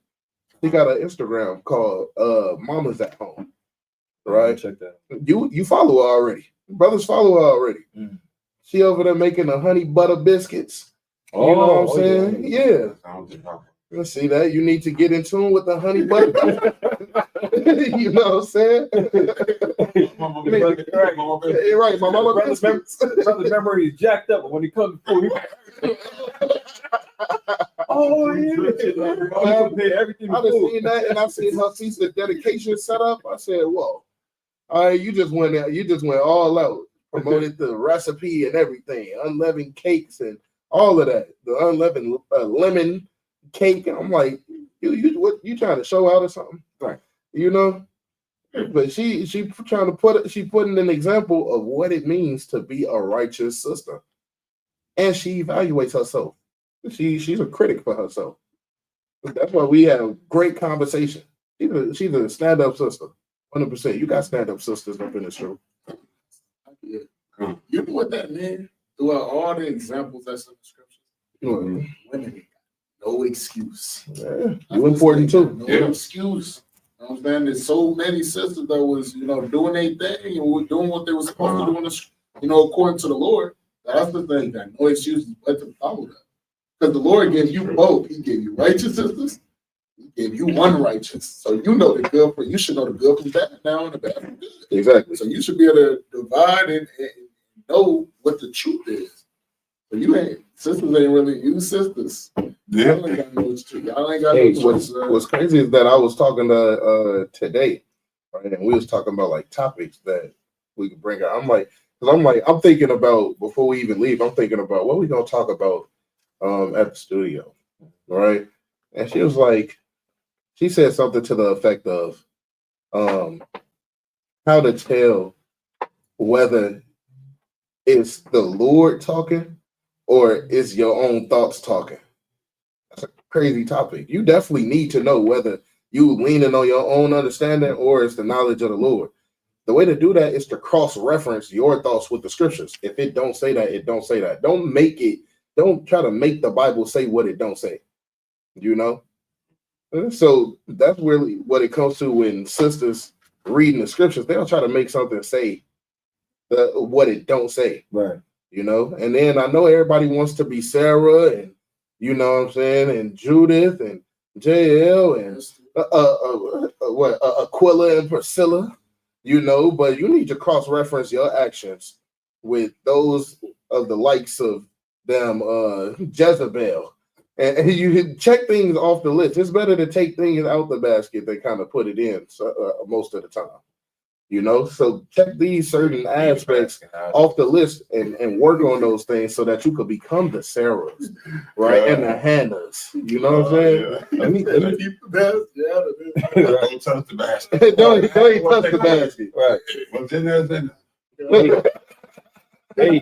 She got an Instagram called Mama's at Home. Right? Check that. You follow her already. Brothers follow her already. She over there making the honey butter biscuits. You know what I'm saying? Yeah. Let's see that. You need to get in tune with the honey butter. You know what I'm saying? Right, my mama biscuits. Brother's memory is jacked up, but when he comes to food, everything. I just seen that, and I seen her piece of dedication set up. I said, "Whoa, all right, you just went all out, promoted the recipe and everything, unleavened cakes and all of that, the unleavened lemon cake." And I'm like, what you trying to show out or something? Right. You know, but she trying to she putting an example of what it means to be a righteous sister, and she evaluates herself. She's a critic for herself. That's why we have great conversation. She's a stand-up sister, 100%. You got stand-up sisters up in the show. Yeah. You know what that means? Throughout all the examples that's in the scriptures, women no excuse. Yeah, you important too. No excuse. You know what I'm saying? There's so many sisters that was, doing their thing and were doing what they were supposed to do, according to the Lord. That's the thing. That no excuses but to follow that. Because the Lord gave you both. He gave you righteous sisters. He gave you one righteous. So you know the good from you should know the good from bad now and the bad from good. Exactly. So you should be able to divide and know what the truth is. But sisters ain't really you sisters. Yeah. Y'all ain't got no truth. Y'all ain't got no truth. What's crazy is that I was talking to today, right? And we was talking about like topics that we could bring out. I'm like, Because I'm thinking about, before we even leave, I'm thinking about what we gonna talk about at the studio, right? And she was like, she said something to the effect of how to tell whether it's the Lord talking or it's your own thoughts talking. That's a crazy topic. You definitely need to know whether you leaning on your own understanding or it's the knowledge of the Lord. The way to do that is to cross-reference your thoughts with the scriptures. If it don't say that, it don't say that. Don't try to make the Bible say what it don't say. You know? So that's really what it comes to when sisters reading the scriptures. They'll try to make something say what it don't say. Right. You know? And then I know everybody wants to be Sarah and, you know what I'm saying, and Judith and JL and Aquila and Priscilla. You know, but you need to cross-reference your actions with those of the likes of them Jezebel. And you check things off the list. It's better to take things out the basket than kind of put it in most of the time. You know, so check these certain aspects off the list and work on those things so that you could become the Sarahs, right? And the Hannahs. You know what I'm saying? Let me Keep the best. Yeah. Don't touch the basket. Don't touch the basket. right. What's in there is in there. Hey,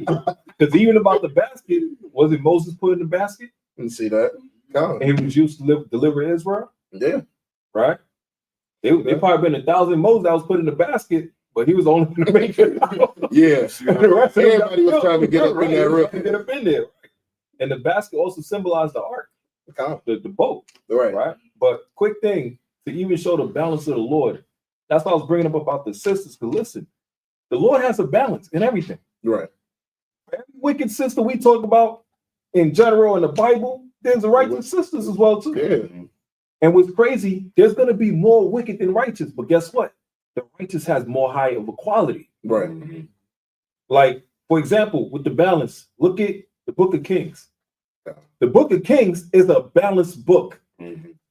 because even about the basket, was it Moses put in the basket? You see that? And he was used to deliver Israel? Yeah. Right? They probably been 1,000 Moses that was put in the basket, but he was the only one to make it out. Yeah. The rest of them Everybody was trying to get up in that room. Get up in there. And the basket also symbolized the ark, the boat. Right? But quick thing, to even show the balance of the Lord, that's why I was bringing up about the sisters, because listen, the Lord has a balance in everything. Right. Every wicked sister we talk about in general in the Bible, there's the righteous sisters as well, too. Yeah. And what's crazy, there's going to be more wicked than righteous. But guess what? The righteous has more high of a quality. Right. Like, for example, with the balance, look at the Book of Kings. The Book of Kings is a balanced book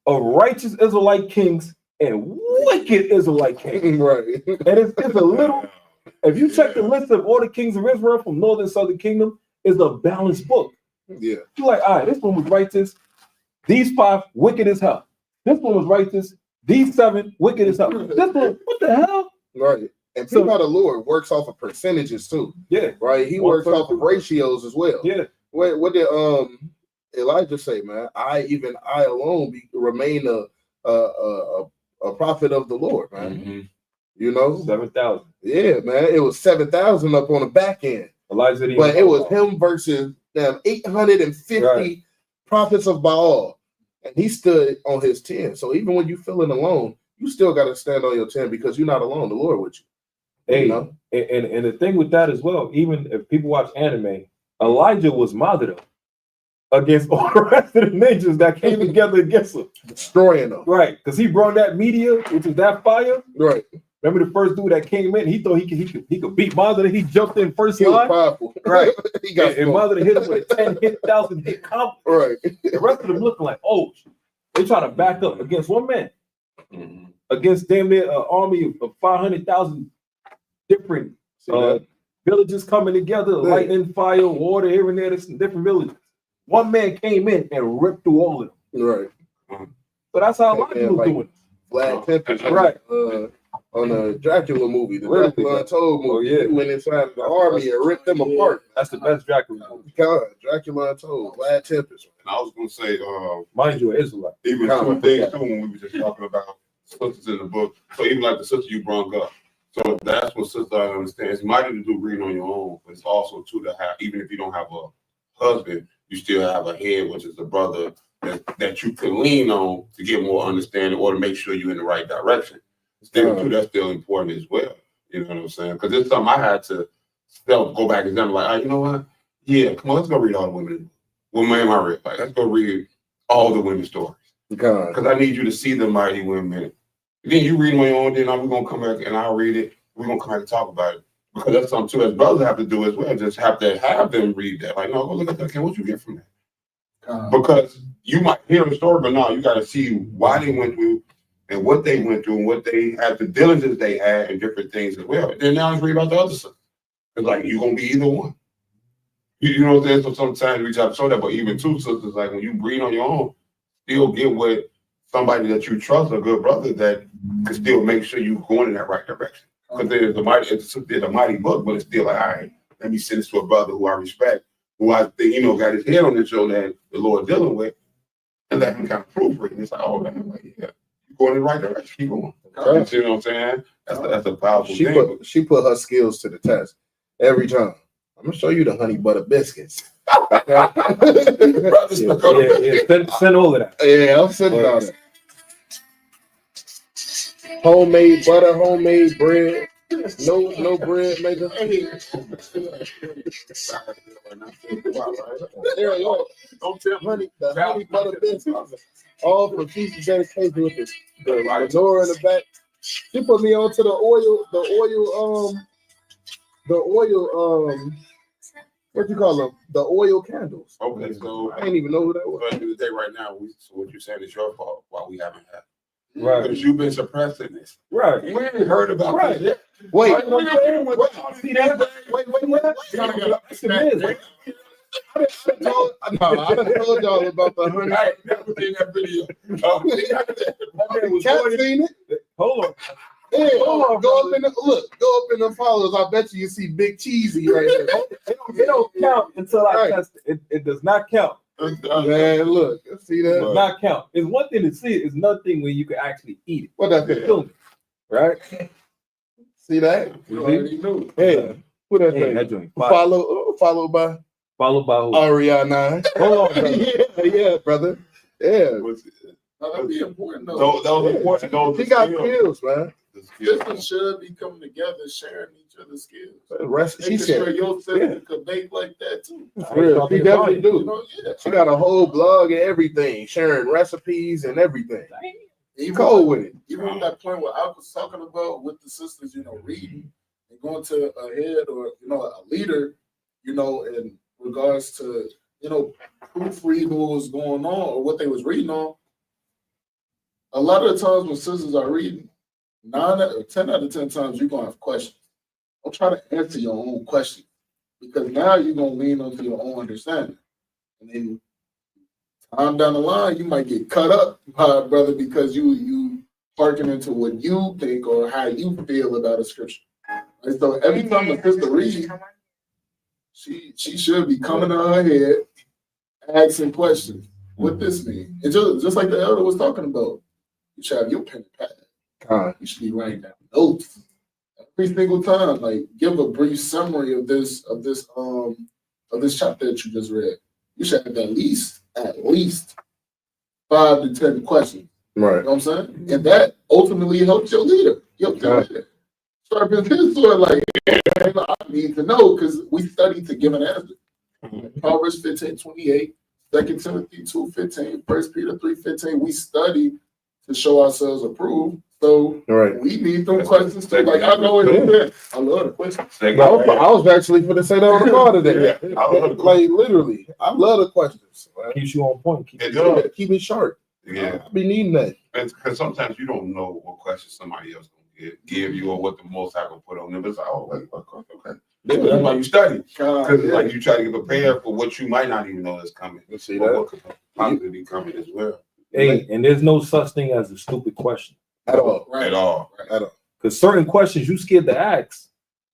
of righteous Israelite kings and wicked Israelite kings. Right. And it's a little, if you check the list of all the kings of Israel from Northern and Southern Kingdom, it's a balanced book. Yeah. You're like, all right, this one was righteous. These 5 wicked as hell. This one was righteous. These 7 wicked as hell. This one, what the hell? Right. And think how the Lord works off of percentages too. Yeah. Right. He works off of ratios as well. Yeah. What did Elijah say, man? I alone remain a prophet of the Lord, man. You know, 7,000. Yeah, man. It was 7,000 up on the back end. Elijah, but it was him versus them 850 prophets of Baal, and he stood on his 10. So even when you feeling alone, you still got to stand on your 10 because you're not alone. The Lord with you. Hey, you know? and the thing with that as well, even if people watch anime, Elijah was modeled against all the rest of the ninjas that came together against him, destroying them. Right, because he brought that meteor, which is that fire. Right. Remember the first dude that came in? He thought he could beat Mazda. He jumped in first he line. Was powerful. Right. He got and Mazda hit him with a 10,000 hit combo. Right. The rest of them looking like, oh, they try to back up against one man, against damn near an army of 500,000 different villages coming together, lightning, fire, water, here and there, there's some different villages. One man came in and ripped through all of them. Right. So that's how Elijah was doing. Vlad Tempest, right? On the Dracula movie, the Dracula Untold movie. Oh, yeah. He went inside the army and ripped them apart. That's the best Dracula movie. God, Dracula Untold, Vlad Tempest. And I was going to say, mind you, Israelite. Even two things too when we were just talking about sisters in the book. So even like the sister you brought up. So that's what sister I understand. It's mighty to do reading on your own, but it's also too to have, even if you don't have a husband, you still have a head, which is a brother that you can lean on to get more understanding or to make sure you're in the right direction. Still, too, that's still important as well. You know what I'm saying? Because it's something I had to go back and like, oh, you know what? Yeah, come on, let's go read all the women. What man I read? Like, let's go read all the women's stories. Because I need you to see the mighty women. Then you read them on your own, then we're gonna come back and I'll read it. We're gonna come back and talk about it. Because that's something too as brothers have to do as well. Just have to have them read that. Like, no, go look at that. Okay, what you get from that? Because you might hear the story, but no, you got to see why they went through and what they went through and what they had, the diligence they had and different things as well. Then now let's read about the other side. It's like you're gonna be either one. You know what I'm saying? So sometimes we try to show that, but even two sisters, like when you breed on your own, still get with somebody that you trust, a good brother that can still make sure you're going in that right direction. Because there's a mighty book, but it's still like, all right, let me send this to a brother who I respect, who I think, got his head on the shoulder that the Lord dealing with, and let him kind of proofread. And it's like, oh man, like, yeah, you're going in the right direction. Keep going. You see what I'm saying? That's a powerful thing. She put her skills to the test every time. I'm gonna show you the honey butter biscuits. Send all of that. Yeah, I'm sending all that. Homemade butter, homemade bread. No bread maker. Don't tell honey, the honey butter biscuits. All for feast of dedication with the menorah in the back. She put me onto the oil, what you call them? The oil candles. Okay, so I didn't even know who that was. But at the end of the day, right now, so what you're saying is your fault. Why we haven't had. Right. Because you've been suppressing this. Right. We ain't heard about this yet. Wait. See that? Wait. I done told y'all about the honey. I ain't never seen that video. Cat seen it. Hold on. Yeah, go up in the followers. I bet you see Big Cheesy right there. It don't count until I test it. It does not count. Man, look, see that? It does not count. It's one thing to see it. It's another thing when you can actually eat it. What that feel? Right? See that? You already knew. Hey, what that Hey, thing? that joint. Followed by who? Ariana. Hold on, brother. yeah, brother. Yeah. That'd be important though. That was important. He got skills, man. Sisters should be coming together, sharing each other's skills. She said, your sister could bake like that too. She definitely do. You know, yeah. She got a whole blog and everything, sharing recipes and everything. Even Cold with it. Even at that point what I was talking about with the sisters, reading and going to a head or a leader, in regards to proofreading what was going on or what they was reading on. A lot of the times when sisters are reading, 10 out of 10 times you're gonna have questions. Don't try to answer your own question because now you're gonna lean onto your own understanding. And then time down the line, you might get cut up by a brother because you hearken into what you think or how you feel about a scripture. And so every time the sister reads, she should be coming to her head, asking questions. What this mean? And just like the elder was talking about, you should have your pen and pad. You should be writing down notes every single time. Like, give a brief summary of this chapter that you just read. You should have at least 5 to 10 questions. Right. You know what I'm saying? And that ultimately helps your leader. Sharpens his sword. Like, I need to know because we study to give an answer. Proverbs 15:28, 2 Timothy 2:15, 1 Peter 3:15. We study to show ourselves approved. So we need them questions too. Like, I know it is. I love the questions. I was actually going to say that on the call today. Like, literally, I love the questions. Keeps you on point. Keep me sharp. Yeah. I be needing that. Because sometimes you don't know what questions somebody else gonna give you or what the Most High gonna put on them. It's like, okay. That's why you study. Because like you try to get prepared for what you might not even know is coming. You see that? What could possibly be coming as well. Hey, and there's no such thing as a stupid question. At all. At all. Because certain questions you scared to ask,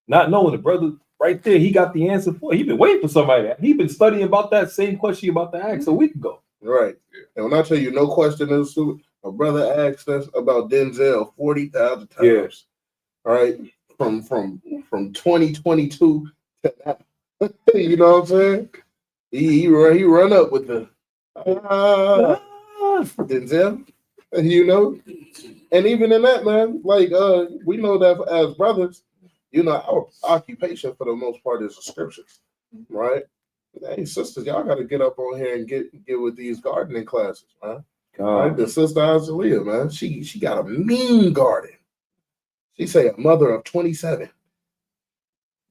not knowing the brother right there, he got the answer for it. He been waiting for somebody. He been studying about that same question you about to ask a week ago. Right. And when I tell you no question is stupid, my brother asked us about Denzel 40,000 times. Yes. All right. From 2022 to now. You know what I'm saying? He run up with the Denzel, and even in that, man, like we know that as brothers, our occupation for the most part is the scriptures, right? Hey, sisters, y'all got to get up on here and get with these gardening classes, man. Right? The sister Azalia, man, she got a mean garden. She say a mother of 27.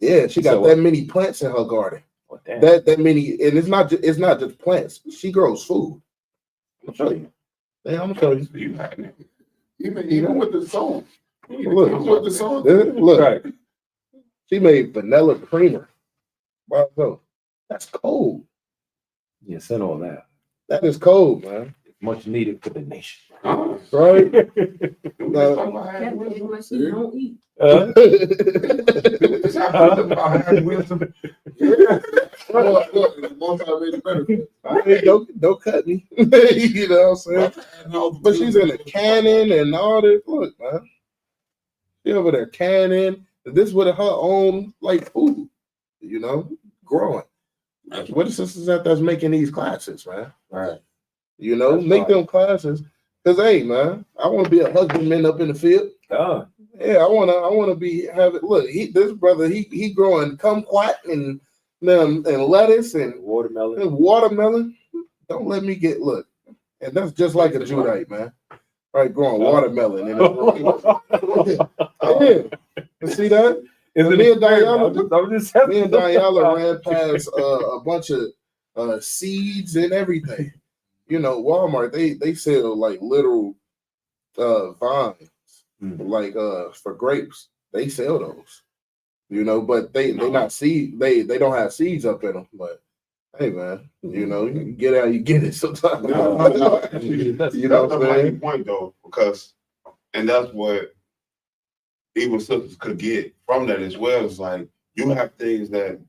Yeah, she got that many plants in her garden. That many, and it's not just plants. She grows food. I'm gonna show you. Yeah, I'm gonna show you. Even with the song. Look with the song. Look. Right. She made vanilla creamer. Wow, that's cold. Yeah, send all that. That is cold, man. It's much needed for the nation. Right? Don't eat. Hey, don't cut me. You know what I'm saying? But she's in a cannon and all this. Look, man. She over there canning. This with her own like food, you know, growing. What the sisters at that's making these classes, man? Right. You know, That's make right. them classes. Cause hey, man, I want to be a husbandman up in the field. Oh, Yeah, I wanna be having. Look, this brother, he growing kumquat and lettuce and watermelon. Don't let me get look, and that's just like a Judite, man. Right, growing watermelon. Yeah, you see that? Me and Diala ran past a bunch of seeds and everything. You know, Walmart they sell like literal vines, like for grapes. They sell those. You know, but they not seed. They don't have seeds up in them. But hey, man, you know, you can get how you get it sometimes. Actually, You that's know what I'm a mighty saying? point though, because and that's what even sisters could get from that as well. It's like you have things that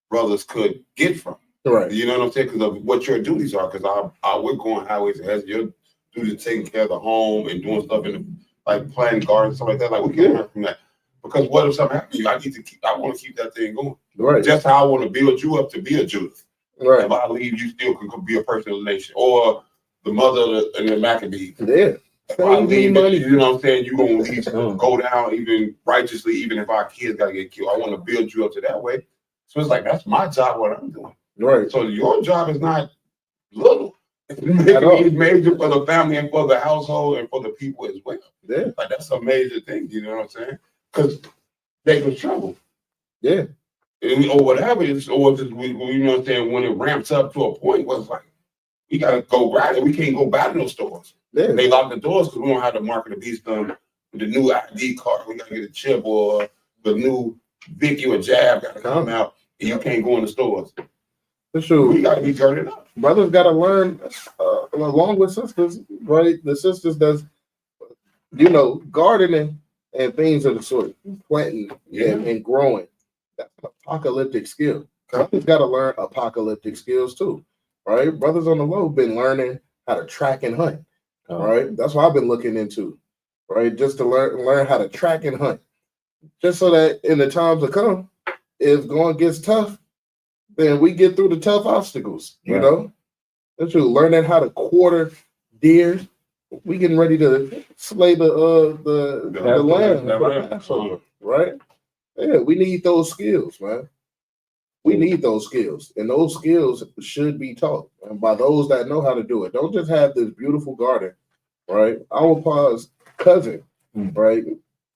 brothers could get from. Right. You know what I'm saying? Because of what your duties are. Because we're going highways as your duty taking care of the home and doing stuff in the, like planting gardens, stuff like that. Like we can learn from that. Because what if something happens? I want to keep that thing going. Right. Just how I want to build you up to be a Judith. Right. If I leave, you still can be a person of the nation. Or the mother and the Maccabees. Yeah. If I leave, you know what I'm saying? You're going to at least go down even righteously, even if our kids got to get killed. I want to build you up to that way. So it's like, that's my job, what I'm doing. Right. So your job is not little. It's major for the family and for the household and for the people as well. Yeah. Like that's a major thing, you know what I'm saying? Because they can trouble. Yeah. Or whatever it is, or just, you know what I'm saying, when it ramps up to a point where it's like, we got to go right, we can't go back to those stores. Yeah. They lock the doors because we don't have the mark of the beast done with the new ID card. We got to get a chip or the new Vicky or Jab got to come out and you can't go in the stores. For sure. We got to be girded up. Brothers got to learn along with sisters, right? The sisters does, you know, gardening and things of the sort, planting and growing. That's an apocalyptic skill. Brothers got to learn apocalyptic skills too, right? Brothers on the low been learning how to track and hunt, right? That's what I've been looking into, right? Just to learn how to track and hunt, just so that in the times to come, if going gets tough, then we get through the tough obstacles. You know, that's true. Learning how to quarter deer. We getting ready to slay the lamb for the Passover, right? Yeah, we need those skills, man. We need those skills, and those skills should be taught and by those that know how to do it. Don't just have this beautiful garden, right? Our pa's cousin, right,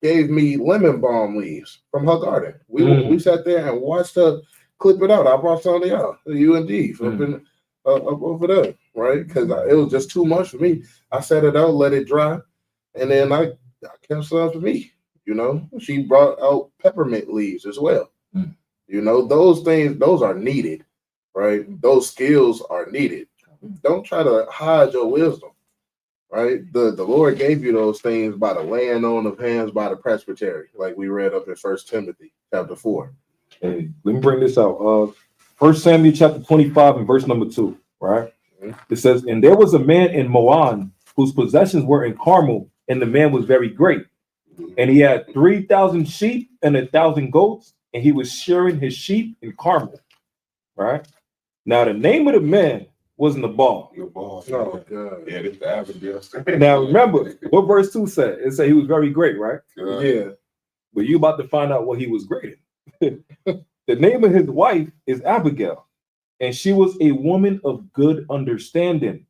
gave me lemon balm leaves from her garden. We sat there and watched her clip it out. I brought some to y'all, the UND up over there, right? Because it was just too much for me. I set it out, let it dry, and then I kept some for me. You know, she brought out peppermint leaves as well. You know, those things, those are needed, right? Those skills are needed. Don't try to hide your wisdom, right? The Lord gave you those things by the laying on of hands by the presbytery, like we read up in 1 Timothy chapter 4. Hey, let me bring this out. 1 Samuel chapter 25 and verse number 2, right? It says, and there was a man in Moan whose possessions were in Carmel, and the man was very great. And he had 3,000 sheep and 1,000 goats, and he was shearing his sheep in Carmel, right? Now, the name of the man was Nabal. Oh, God. Yeah, this the average. Now, remember what verse 2 said. It said he was very great, right? Yeah. But you about to find out what he was great in. The name of his wife is Abigail, and she was a woman of good understanding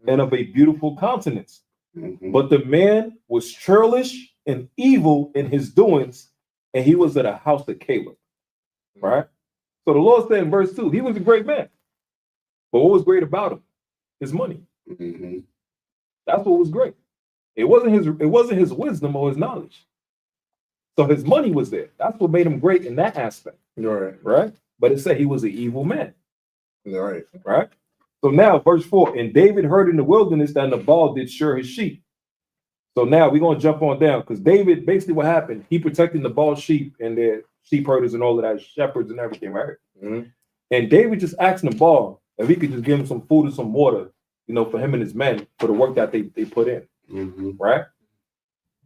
and of a beautiful countenance. But the man was churlish and evil in his doings, and he was of the house of Caleb, right? So the Lord said in verse 2, he was a great man. But what was great about him? His money. That's what was great. It wasn't his wisdom or his knowledge. So his money was there. That's what made him great in that aspect. Right. But it said he was an evil man. Right. So now, verse 4, and David heard in the wilderness that Nabal did shear his sheep. So now we're going to jump on down because David, basically what happened, he protected Nabal's sheep and their sheep herders and all of that, shepherds and everything, right? Mm-hmm. And David just asked Nabal if he could just give him some food and some water, for him and his men for the work that they put in, right?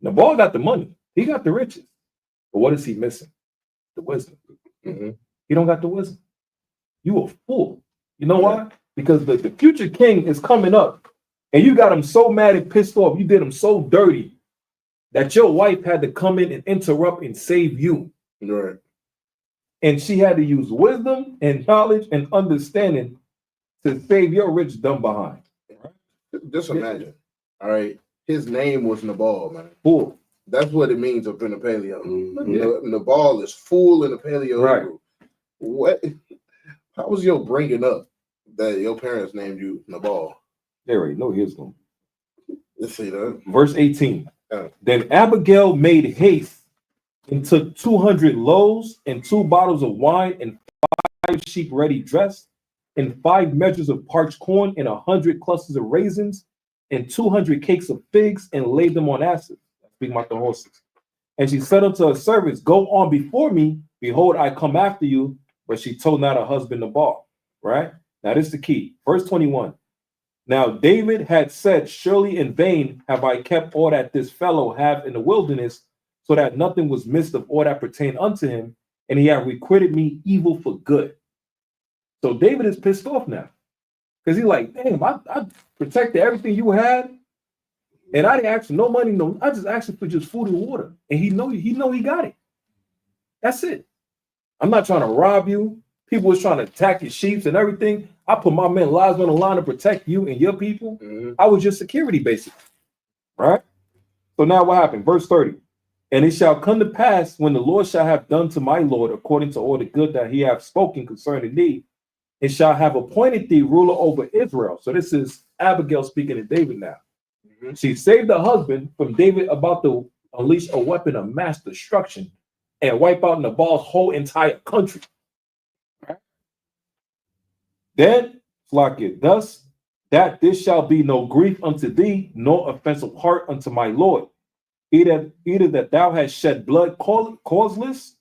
Nabal got the money. He got the riches. But what is he missing? The wisdom. He don't got the wisdom. You a fool. You know why? Because the future king is coming up and you got him so mad and pissed off. You did him so dirty that your wife had to come in and interrupt and save you. Right. And she had to use wisdom and knowledge and understanding to save your rich dumb behind. Just imagine. All right. His name was Nabal, man. Fool. That's what it means up in the paleo. Nabal is fool in the paleo. Right. Hebrew. What? How was your bringing up that your parents named you Nabal? They already know his name. Let's see that. Verse 18. Then Abigail made haste and took 200 loaves and 2 bottles of wine and 5 sheep ready dressed and 5 measures of parched corn and 100 clusters of raisins and 200 cakes of figs and laid them on asses. Speaking about the horses. And she said unto her servants, go on before me. Behold, I come after you. But she told not her husband Nabal. Right? Now this is the key. Verse 21. Now David had said, surely in vain have I kept all that this fellow have in the wilderness, so that nothing was missed of all that pertained unto him, and he had requited me evil for good. So David is pissed off now. Because he's like, damn, I protected everything you had, and I didn't ask for no money, I just asked for just food and water. And he know he got it. That's it. I'm not trying to rob you. People was trying to attack your sheep and everything. I put my men lives on the line to protect you and your people. I was your security, basically. Right? So now what happened? Verse 30. And it shall come to pass when the Lord shall have done to my Lord according to all the good that he hath spoken concerning thee, and shall have appointed thee ruler over Israel. So this is Abigail speaking to David now. She saved her husband from David about to unleash a weapon of mass destruction and wipe out Nabal's whole entire country. Right? Then, Flakia, thus that this shall be no grief unto thee, nor offense of heart unto my Lord. Either that thou hast shed blood causeless,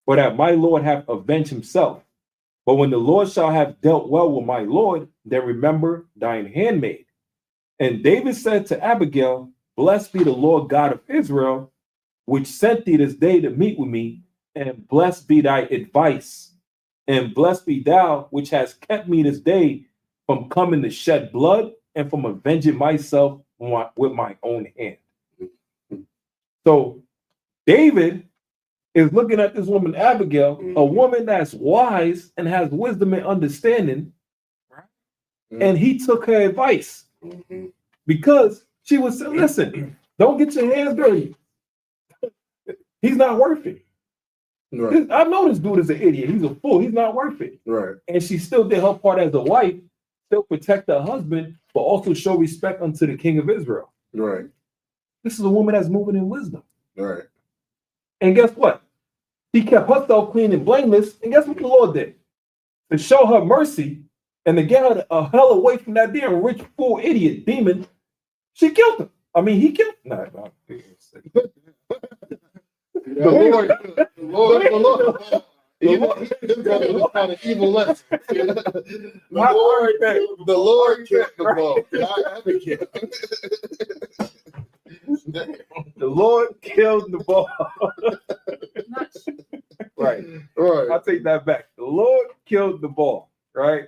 or that my Lord have avenged himself. But when the Lord shall have dealt well with my Lord, then remember thine handmaid. And David said to Abigail, blessed be the Lord God of Israel, which sent thee this day to meet with me, and blessed be thy advice, and blessed be thou which hast kept me this day from coming to shed blood and from avenging myself with my own hand. So David is looking at this woman, Abigail, a woman that's wise and has wisdom and understanding, and he took her advice because she was saying, listen, don't get your hands dirty. He's not worth it. Right. I know this dude is an idiot. He's a fool. He's not worth it. Right. And she still did her part as a wife, still protect her husband, but also show respect unto the king of Israel. Right. This is a woman that's moving in wisdom. Right. And guess what? She kept herself clean and blameless. And guess what the Lord did? To show her mercy and to get her the hell away from that damn rich, fool, idiot demon, she killed him. I mean, he killed him. No. The Lord kind of evil left. The Lord kept the ball. The Lord killed the ball. Right. I'll take that back. The Lord killed the ball. Right.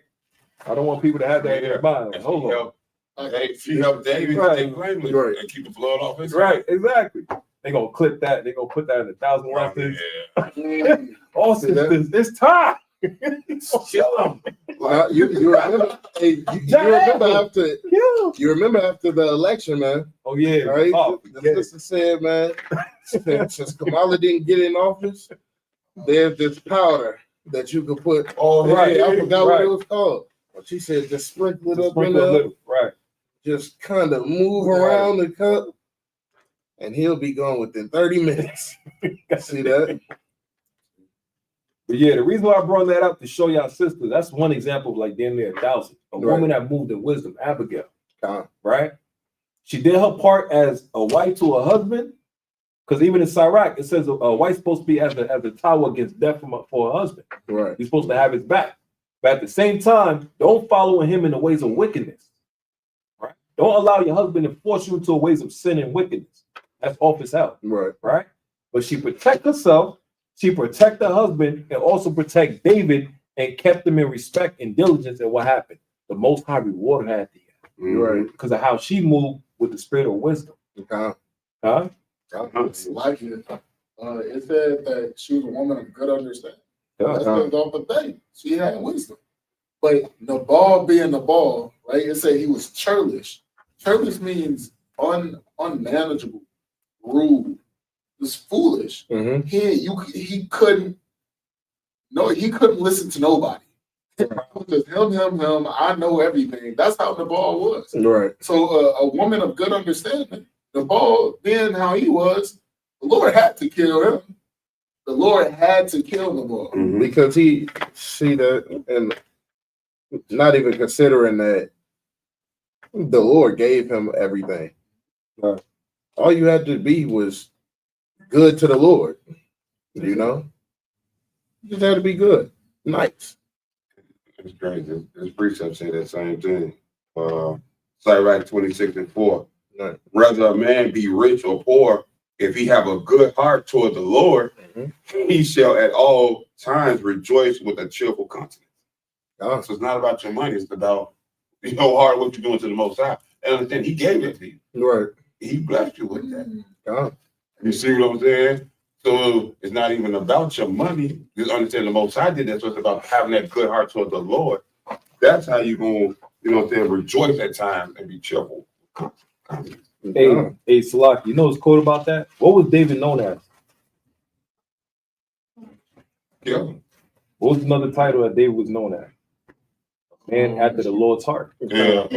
I don't want people to have that in their mind. Like, hold on. She helped David stay blameless and keep the blood off his right, exactly. They're gonna clip that, they're gonna put that in 1,000 lessons. All sisters, it's time. Kill him. You remember after the election, man. Oh yeah, right? The sister said, man, since Kamala didn't get in office, there's this powder that you could put. Oh, right. I forgot what it was called. She said, just sprinkle it up in there. Right. Just kind of move around the cup. and he'll be gone within 30 minutes. See that? But yeah, the reason why I brought that up to show y'all sisters, that's one example of like damn near 1,000. A woman that moved in wisdom, Abigail. Right? She did her part as a wife to her husband, because even in Sirach, it says a wife's supposed to be as a tower against death for her husband. Right. You're supposed to have his back. But at the same time, don't follow him in the ways of wickedness. Right? Don't allow your husband to force you into ways of sin and wickedness. That's off his help. Right. Right? But she protect herself, she protect her husband, and also protect David, and kept them in respect and diligence. And what happened? The Most High rewarded her at the end. Right. Because of how she moved with the spirit of wisdom. Huh? It's like it. It said that she was a woman of good understanding. That's the thing. She had wisdom. But Nabal being Nabal, right? It said he was churlish. Churlish means unmanageable, rude, just foolish. Mm-hmm. He couldn't listen to nobody. Just him. I know everything. That's how Nabal was. Right. So a woman of good understanding. Nabal, being how he was, the Lord had to kill him. The Lord had to kill Nabal. Mm-hmm. Because he see that, and not even considering that the Lord gave him everything. Right. All you had to be was good to the Lord. You know? You just had to be good. Nice. It's crazy. This precept say that same thing. Sirach 26:4. Right. Whether a man be rich or poor, if he have a good heart toward the Lord, he shall at all times rejoice with a cheerful countenance. So it's not about your money, it's about your heart, what you're doing to the Most High. And understand, he gave it to you. Right. He blessed you with that. You see what I'm saying? So it's not even about your money. You understand the Most High did that. So it's about having that good heart toward the Lord. That's how you're going to, rejoice at times and be cheerful. Hey, Salak, you know his quote about that? What was David known as? Yeah. What was another title that David was known as? Man after the Lord's heart. Yeah.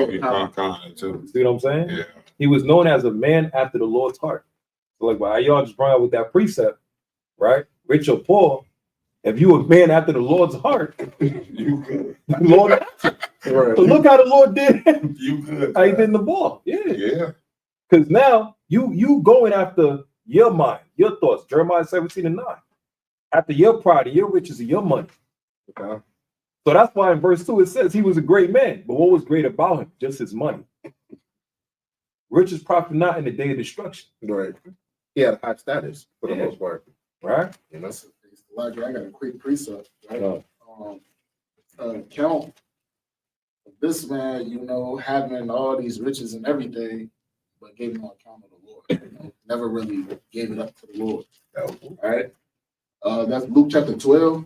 Too. See what I'm saying? Yeah. He was known as a man after the Lord's heart. So like, well, y'all just brought out with that precept, right? Rich or poor, if you a man after the Lord's heart, you good. Lord, right. So look how the Lord did him. You good. How he did in the ball. Yeah. Yeah. Because now you going after your mind, your thoughts. Jeremiah 17:9. After your pride and your riches and your money. Okay. So that's why in verse 2 it says he was a great man. But what was great about him? Just his money. Riches profit not in the day of destruction. Right. He had high status for the most part. Right? You know, I got a quick precept. Right? Count this man, having all these riches and everything, but gave no account of the Lord. Never really gave it up to the Lord. All right. That's Luke chapter 12.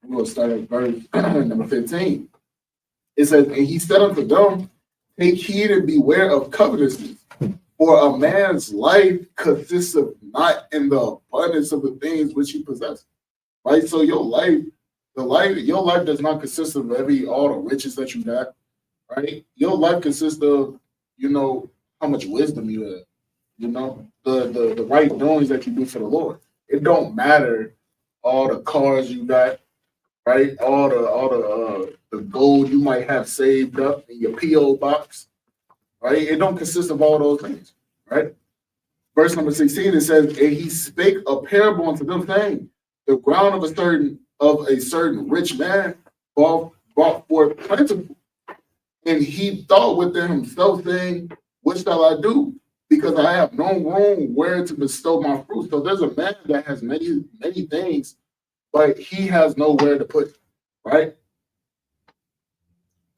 We're going to start at verse number 15. It says, and he said unto them, take heed and beware of covetousness, for a man's life consists of not in the abundance of the things which he possesses. Right? So your life does not consist of all the riches that you got. Right? Your life consists of, how much wisdom you have. The right doings that you do for the Lord. It don't matter all the cars you got, right? All the gold you might have saved up in your P.O. box, right? It don't consist of all those things, right? Verse number 16, it says, and he spake a parable unto them, saying, the ground of a certain rich man brought forth plentiful. And he thought within himself, saying, what shall I do? Because I have no room where to bestow my fruit. So there's a man that has many, many things, but he has nowhere to put it, right?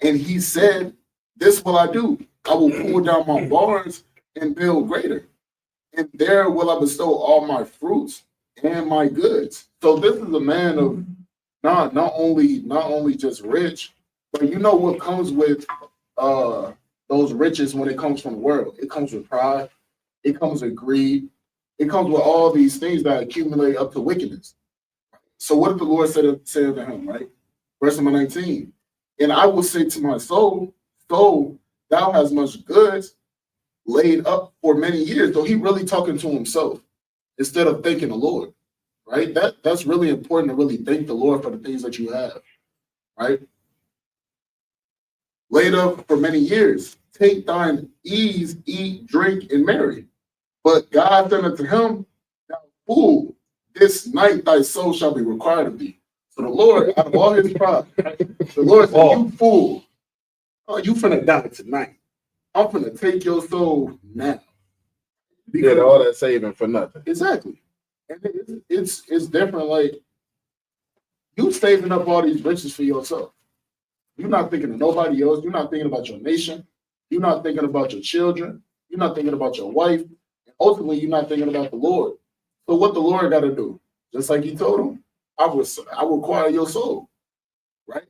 And he said, this will I do. I will pull down my barns and build greater. And there will I bestow all my fruits and my goods. So this is a man of not only just rich, but what comes with those riches when it comes from the world. It comes with pride. It comes with greed. It comes with all these things that accumulate up to wickedness. So what did the Lord say to him, right? Verse number 19. And I will say to my soul, thou hast much goods, laid up for many years. So he really talking to himself instead of thanking the Lord, right? That's really important to really thank the Lord for the things that you have, right? Laid up for many years. Take thine ease, eat, drink, and marry. But God said unto him, thou fool, this night thy soul shall be required of thee. So the Lord, out of all his pride, the Lord said, you fool, oh, you finna die tonight. I'm finna take your soul now. You did all that saving for nothing. Exactly. And it's different. Like, you saving up all these riches for yourself. You're not thinking of nobody else. You're not thinking about your nation. You're not thinking about your children. You're not thinking about your wife. And ultimately, you're not thinking about the Lord. So what the Lord got to do? Just like he told him, I require your soul. Right?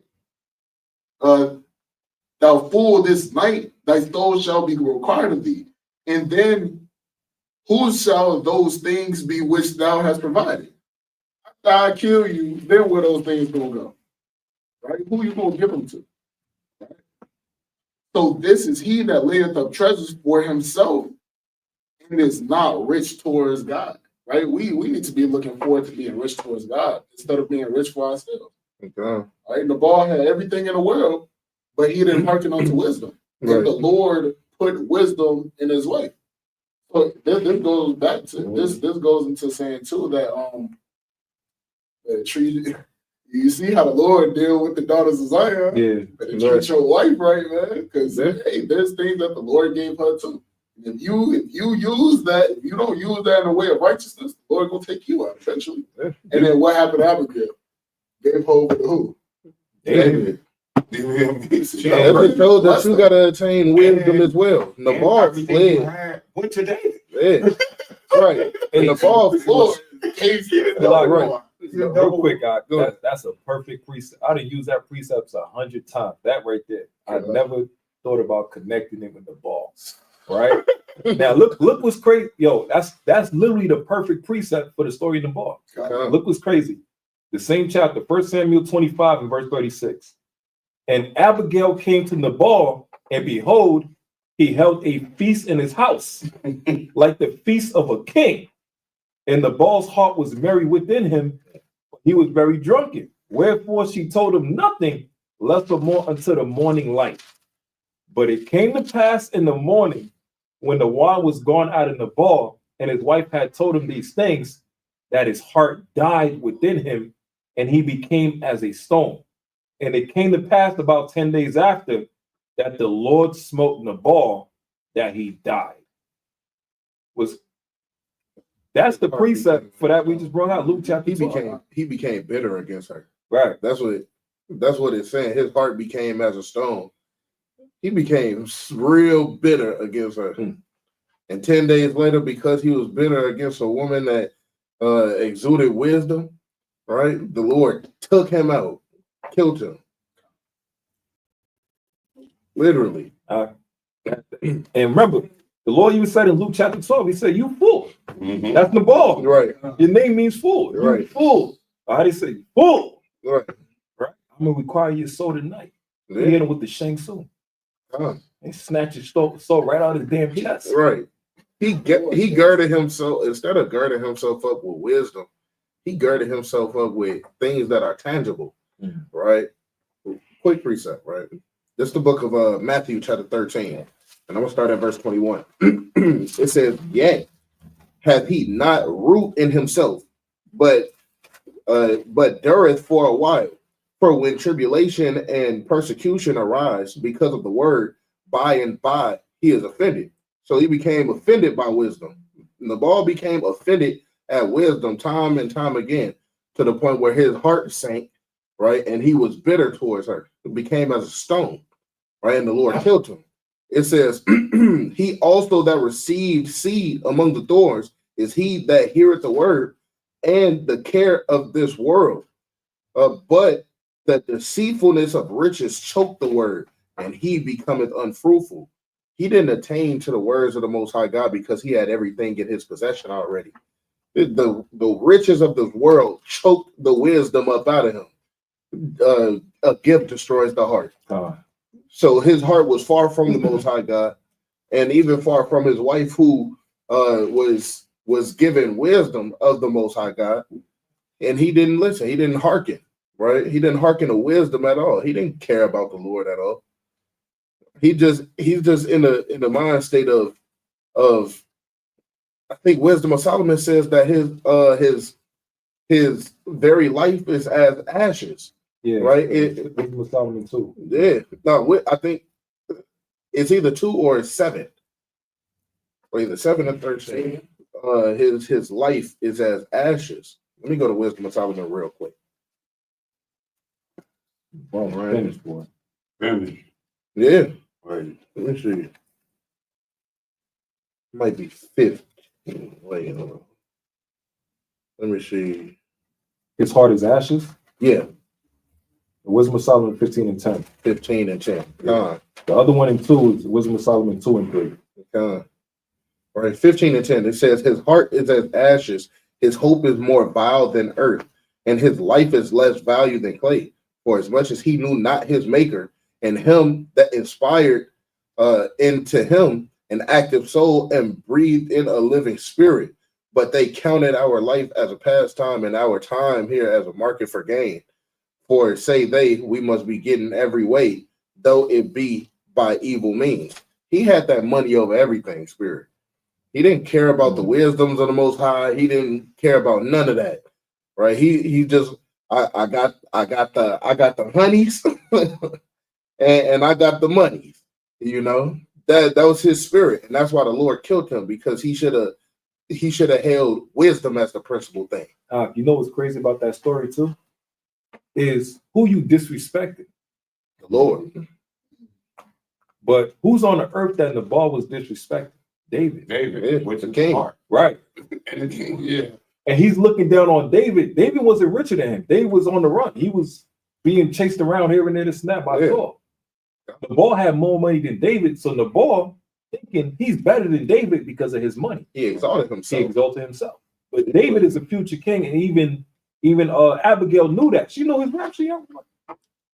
Thou fool, this night thy soul shall be required of thee. And then whose shall those things be which thou hast provided? After I kill you, then where those things gonna go? Right? Who you gonna give them to? Right? So this is he that layeth up treasures for himself and is not rich towards God. Right? We need to be looking forward to being rich towards God instead of being rich for ourselves. Okay. Right? Nabal had everything in the world, but he didn't hearken unto wisdom. Right. And the Lord put wisdom in his way. So this goes back to this goes into saying too that you see how the Lord deal with the daughters of Zion. Yeah. Better treat your wife right, man. Because hey, there's things that the Lord gave her too. If you use that, if you don't use that in a way of righteousness, the Lord will take you out eventually. Yeah. And then what happened to Abigail? Gave her over to who? David. It shows that you gotta attain wisdom as well. Nabal fled. Went to David. Yeah. Right. And Nabal fled. Right. Real quick, that's a perfect precept. I done used that precept 100 times. That right there. I never thought about connecting it with the balls. Right? Now look what's crazy. Yo, that's literally the perfect precept for the story of the ball. Look what's crazy. The same chapter, 1 Samuel 25 and verse 36. And Abigail came to Nabal, and behold, he held a feast in his house, like the feast of a king. And Nabal's heart was merry within him. He was very drunken. Wherefore she told him nothing, less or more until the morning light. But it came to pass in the morning, when the wine was gone out of Nabal, and his wife had told him these things, that his heart died within him, and he became as a stone. And it came to pass about 10 days after that the Lord smote Nabal, that he died. That's the precept for that we just brought out. Luke chapter 12. He became bitter against her. Right. That's what it's saying. His heart became as a stone. He became real bitter against her. And 10 days later, because he was bitter against a woman that exuded wisdom, right? The Lord took him out, killed him. Literally. And remember, the Lord even said in Luke chapter 12, he said, you fool. Mm-hmm. That's Nabal. Right. Your name means fool. Right. You fool. How do you say fool? Right. Right. I'm going to require your soul tonight. Yeah. He hit him with the Shang Tsung. And snatch his soul right out of his damn chest. Right. He girded himself, instead of girding himself up with wisdom, he girded himself up with things that are tangible. Right. Quick precept, right? This is the book of Matthew chapter 13. And I'm going to start at verse 21. It says, yet hath he not root in himself, but dureth for a while. For when tribulation and persecution arise because of the word, by and by he is offended. So he became offended by wisdom. Nabal became offended at wisdom time and time again, to the point where his heart sank, right? And he was bitter towards her. It became as a stone, right? And the Lord killed him. It says, he also that received seed among the thorns is he that heareth the word and the care of this world. But the deceitfulness of riches choke the word, and he becometh unfruitful. He didn't attain to the words of the Most High God because he had everything in his possession already. The riches of this world choked the wisdom up out of him. A gift destroys the heart. So his heart was far from the Most High God. and even far from his wife, who was given wisdom of the Most High God, and he didn't listen. He didn't hearken. Right? He didn't hearken to wisdom at all. He didn't care about the Lord at all. He's just in the mind state of I think Wisdom of Solomon says that his very life is as ashes. Yeah, right. Wisdom of Solomon too. Yeah. No, I think it's either 2 or 7. Or either 7 or 13. His life is as ashes. Let me go to Wisdom of Solomon real quick. Well, Right. finish, boy. Finish. Yeah. Right. Let me see. Might be 15. Wait, hold on. Let me see. His heart is ashes. Yeah, The Wisdom of Solomon 15 and 10. 15 and 10. The other one and 2 is Wisdom of Solomon 2 and 3. Right, 15 and 10. It says, his heart is as ashes, his hope is more vile than earth, and his life is less value than clay. For as much as he knew not his maker, and him that inspired into him an active soul and breathed in a living spirit, but they counted our life as a pastime and our time here as a market for gain. For say they, we must be getting every way, though it be by evil means. He had that money over everything, spirit. He didn't care about the wisdoms of the Most High. He didn't care about none of that, right? He just, I got the honeys, and I got the money. You know, that was his spirit, and that's why the Lord killed him, because he should have held wisdom as the principal thing. You know what's crazy about that story too? Is who you disrespected. The Lord. But who's on the earth that Nabal was disrespected? David. David, which the is king. heart. Right. And the king, yeah. And he's looking down on David. David wasn't richer than him. David was on the run. He was being chased around here and there to snap by Saul. Nabal had more money than David, so Nabal thinking he's better than David because of his money. He exalted himself. But David is a future king, and even Abigail knew that. She knew his rap.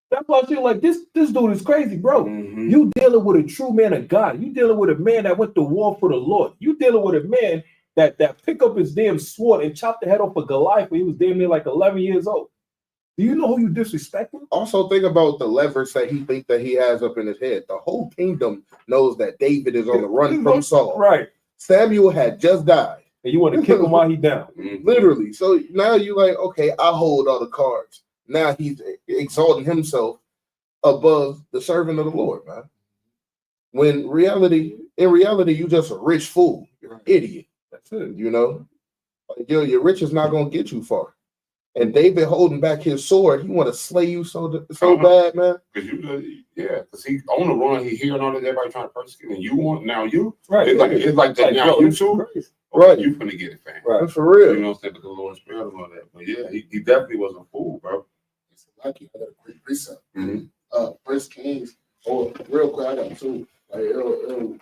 That's why she like this dude is crazy, bro. Mm-hmm. You dealing with a true man of God. You dealing with a man that went to war for the Lord. You dealing with a man that pick up his damn sword and chop the head off of Goliath when he was damn near like 11 years old. Do you know who you disrespecting? Also, think about the leverage that he thinks that he has up in his head. The whole kingdom knows that David is on the run from Saul. Right. Samuel had just died. And you want to kick him while he's down. Mm-hmm. Literally. So now you're like, okay, I hold all the cards. Now he's exalting himself above the servant of the Lord, man. When in reality, you just a rich fool. You're an idiot. That's it. You know? Like, your rich is not going to get you far. And David holding back his sword, he want to slay you so bad, man. Because he's on the run. He hearing all that, everybody trying to persecute, and you want now you. Right. It's like that now. You too. Right. You finna get it, fam. Right. For real. You know what I'm saying? Because the Lord spared him all that. But yeah, he definitely was a fool, bro. It's lucky. I got a quick precept. Mm-hmm. First Kings. Oh, real quick, I got 2. Like it'll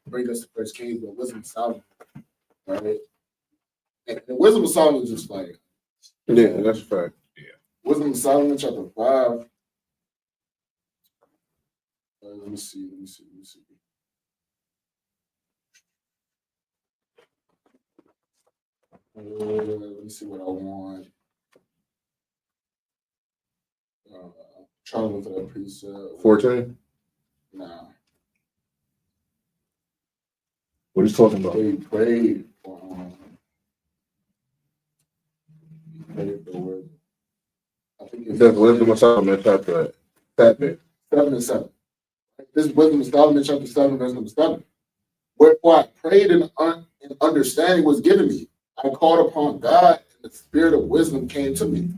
bring us to First Kings, but Wisdom of Solomon, right? And the Wisdom of Solomon is just like. Yeah, that's a fact. Yeah. Wisdom of Solomon, chapter 5. Let me see. Let me see what I want. Trying to look for that precept. 14. Nah. What are you talking about? They prayed for wisdom. I think it's That's Wisdom of Solomon chapter 7. 7 and 7. This is Wisdom of Solomon, chapter 7, verse number 7. Wherefore I prayed and understanding was given me. I called upon God, and the spirit of wisdom came to me.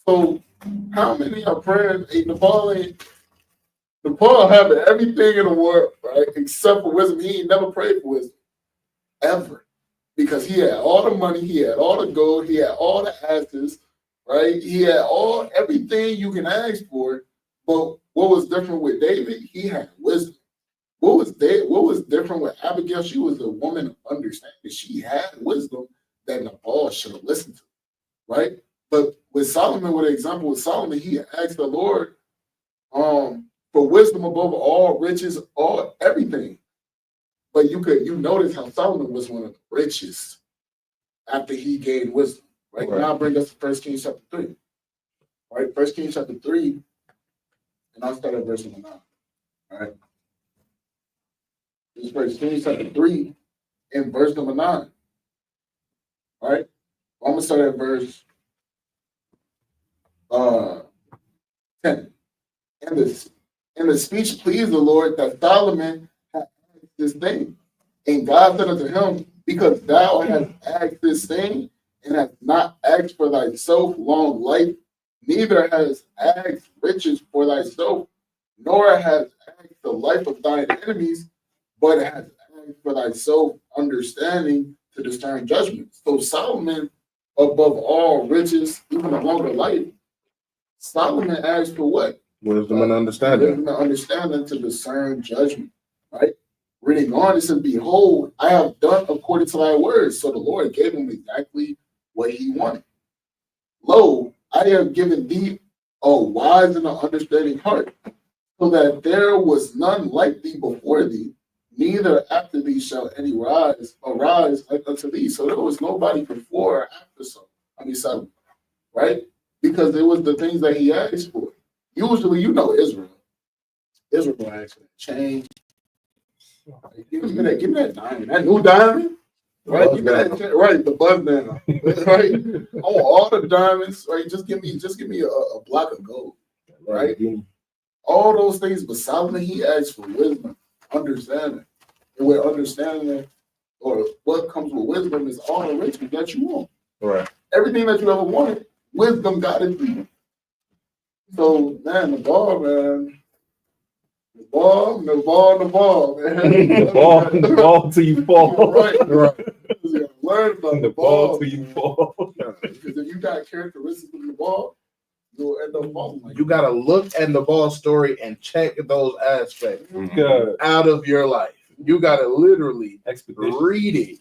So, how many are praying? Nepal having everything in the world, right? Except for wisdom. He ain't never prayed for wisdom. Ever. Because he had all the money, he had all the gold, he had all the asses, right? He had everything you can ask for. But what was different with David? He had wisdom. What was different with Abigail? She was a woman of understanding. She had wisdom that Nabal should have listened to, right? But with Solomon, with an example with Solomon, he asked the Lord for wisdom above all riches, all everything. But you notice how Solomon was one of the richest after he gained wisdom. Right? Right. Now bring us to 1 Kings chapter 3. Right? 1 Kings chapter 3, and I'll start at verse number 9. All right. This is 1 Kings chapter 3 and verse number 9. All right. I'm gonna start at verse 10. And the speech pleased the Lord that Solomon had asked this thing. And God said unto him, because thou hast asked this thing, and hast not asked for thyself long life, neither hast asked riches for thyself, nor hast asked the life of thine enemies, but hast asked for thyself understanding to discern judgment. So Solomon, above all riches, even a longer life, Solomon asked for what? Wisdom and understanding. Wisdom and understanding to discern judgment. Right? Reading on, it says, behold, I have done according to thy words. So the Lord gave him exactly what he wanted. Lo, I have given thee a wise and an understanding heart, so that there was none like thee before thee, neither after thee shall any arise like unto thee. So there was nobody before or after Solomon, right? Because it was the things that he asked for. Usually, Israel. Israel will ask for change. Give me that diamond, that new diamond. Right, give me that, right, the buzz down. Right, I want all the diamonds. Right, just give me a block of gold. Right, all those things. But Solomon, he asked for wisdom, understanding, and with understanding, or what comes with wisdom, is all the riches that you want. Right, everything that you ever wanted, wisdom got it for you. So, man, the ball, man. The ball, man. The ball till you fall. Right. You learn about The ball till you fall. Because if you got characteristics of the ball, you'll end up falling. Like you got to look at the ball story and check those aspects out of your life. You got to literally read it.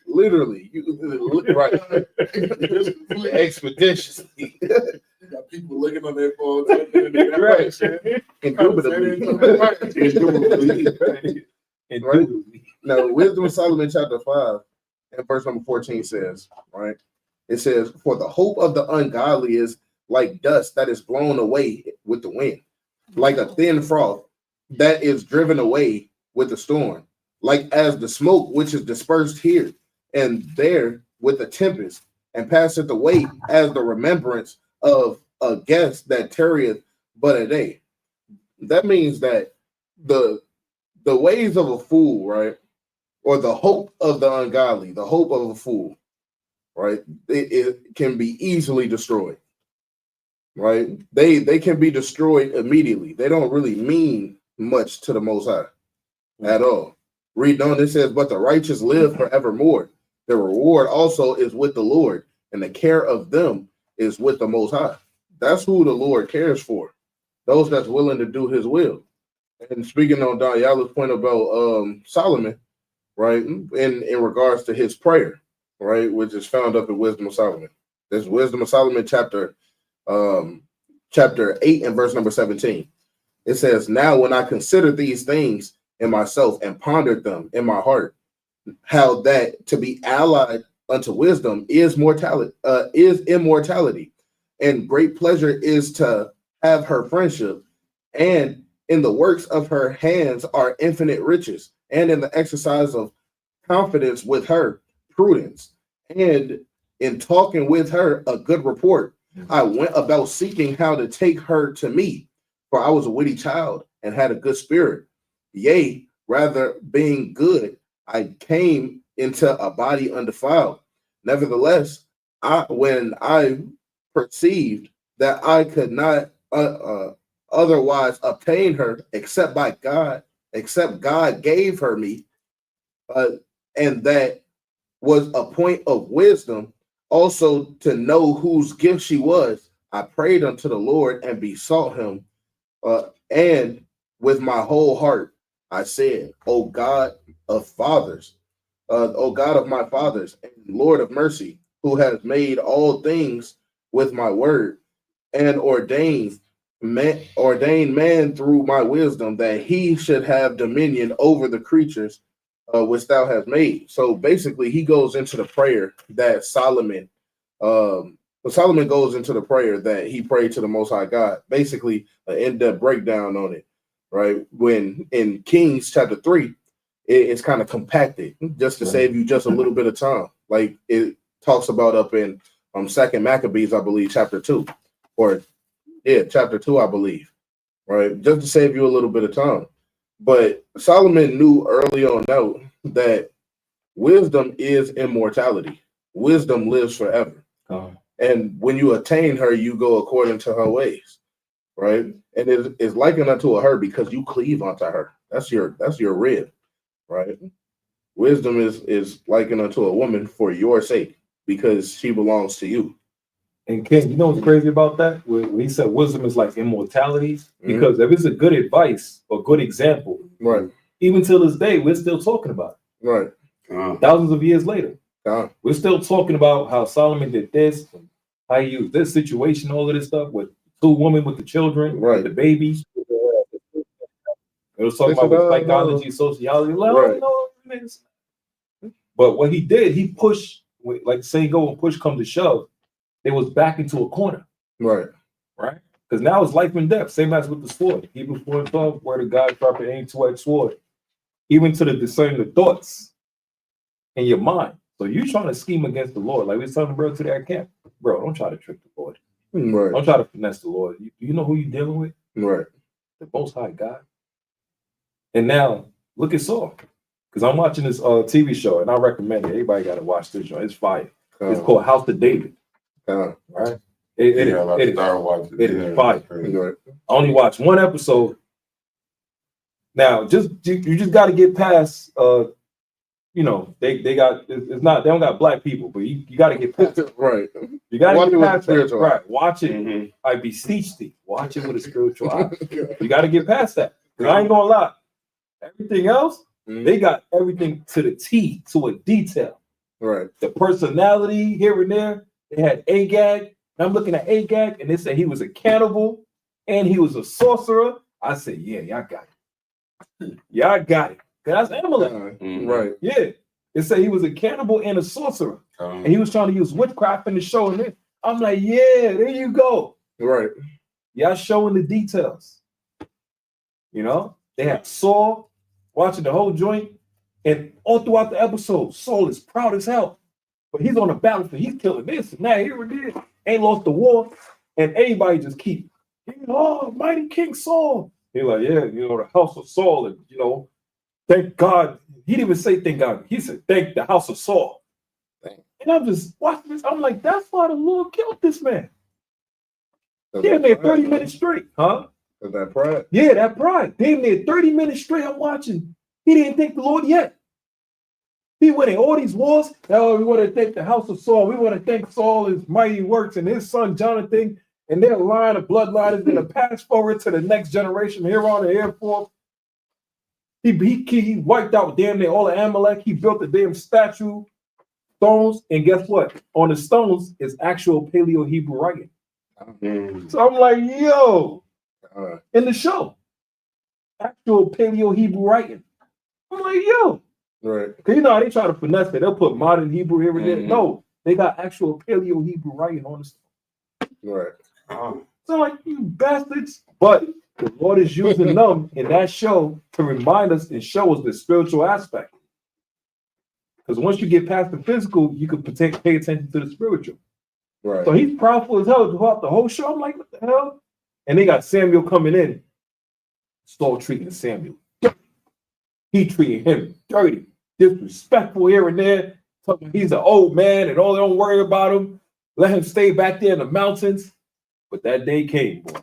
Literally, right? Expeditiously. You got people looking on their phones. Right. Indubitably. Now, Wisdom of Solomon, chapter 5, and verse number 14 says, right? It says, for the hope of the ungodly is like dust that is blown away with the wind, like a thin froth that is driven away with the storm, like as the smoke which is dispersed here and there with the tempest, and passeth away as the remembrance of a guest that tarrieth but a day. That means that the ways of a fool, right, or the hope of the ungodly, the hope of a fool, right, it can be easily destroyed, right? They can be destroyed immediately. They don't really mean much to the Most High at all. Read on, it says, but the righteous live forevermore. The reward also is with the Lord, and the care of them is with the Most High. That's who the Lord cares for, those that's willing to do his will. And speaking on Don Yala's point about Solomon, right, in regards to his prayer, right, which is found up in Wisdom of Solomon. There's Wisdom of Solomon chapter 8 and verse number 17. It says, now when I consider these things in myself and pondered them in my heart, how that to be allied unto wisdom is immortality, and great pleasure is to have her friendship, and in the works of her hands are infinite riches, and in the exercise of confidence with her prudence, and in talking with her a good report. I went about seeking how to take her to me, for I was a witty child and had a good spirit. Yea, rather being good, I came into a body undefiled. Nevertheless, when I perceived that I could not otherwise obtain her except God gave her me, and that was a point of wisdom, also to know whose gift she was. I prayed unto the Lord and besought him, and with my whole heart I said, O God of fathers, O God of my fathers, and Lord of mercy, who has made all things with my word, and ordained man through my wisdom, that he should have dominion over the creatures which thou hast made. So basically, he goes into the prayer that Solomon goes into the prayer that he prayed to the Most High God. Basically, an in-depth breakdown on it, right? When in Kings chapter 3, it's kind of compacted just to save you just a little bit of time. Like it talks about up in Second Maccabees, I believe, chapter 2, chapter 2, I believe, right? Just to save you a little bit of time. But Solomon knew early on out that wisdom is immortality. Wisdom lives forever. And when you attain her, you go according to her ways, right? And it is likened unto her because you cleave unto her. That's your rib, right? Wisdom is likened unto a woman for your sake because she belongs to you. And Ken, you know what's crazy about that? When he said wisdom is like immortality, because if it's a good advice or good example, right? Even till this day, we're still talking about it. Right. Thousands of years later, we're still talking about how Solomon did this, how he used this situation, all of this stuff with 2 women with the children, with the babies. It was talking about psychology, sociology. Right. But what he did, he pushed, like saying go and push come to shove, it was back into a corner. Right. Because now it's life and death, same as with the sword. Hebrews 4:12, word of God, sharper aim, 2-edged sword, even to the discerning the thoughts in your mind. So you trying to scheme against the Lord, like we was telling the bro today at camp. Bro, don't try to trick the Lord. Right. Don't try to finesse the Lord. You know who you're dealing with? Right. The Most High God. And now look at Saul. Because I'm watching this TV show, and I recommend it. Everybody got to watch this show. It's fire. It's called House of David. Right? It is fire. Right. I only watched 1 episode. Now, you just got to get past. They got it's not they don't got black people, but you got to get past it. Right. You got to get past that. Right. Watch it. I beseech thee. Watch it with a spiritual eye. You got to get past that. Because I ain't gonna lie. Everything else, they got everything to the T, to a detail. Right. The personality here and there. They had Agag. And I'm looking at Agag, and they said he was a cannibal and he was a sorcerer. I said, yeah, y'all got it. Y'all got it. That's Amalek. Right. Yeah. They said he was a cannibal and a sorcerer. And he was trying to use witchcraft in the show. And I'm like, yeah, there you go. Right. Y'all showing the details. They had Saul watching the whole joint. And all throughout the episode, Saul is proud as hell. But he's on the battlefield. He's killing this and that. Here it is. Ain't lost the war. And everybody just keep, mighty King Saul. He's like, yeah, the house of Saul. And, thank God. He didn't even say thank God. He said, thank the house of Saul. And I'm just watching this. I'm like, that's why the Lord killed this man. Damn near 30 minutes straight. Huh? Is that pride? Yeah, that pride. Damn near 30 minutes straight. I'm watching. He didn't thank the Lord yet. He went in all these wars. Oh, we want to thank the house of Saul. We want to thank Saul, his mighty works, and his son Jonathan, and their line of bloodline is going to pass forward to the next generation here on the Air Force. He wiped out damn near all of Amalek. He built a damn statue, stones, and guess what? On the stones is actual Paleo-Hebrew writing. So I'm like, yo, in the show, actual Paleo-Hebrew writing. I'm like, yo. Right. Because how they try to finesse it. They'll put modern Hebrew here and there. No, they got actual Paleo-Hebrew writing on the stone. Right. So like, you bastards. But the Lord is using them in that show to remind us and show us the spiritual aspect. Because once you get past the physical, you can pay attention to the spiritual. Right. So he's powerful as hell throughout the whole show. I'm like, what the hell? And they got Samuel coming in. Saul treating Samuel. He treating him dirty, disrespectful here and there. Talking he's an old man and all, don't worry about him. Let him stay back there in the mountains. But that day came, boy.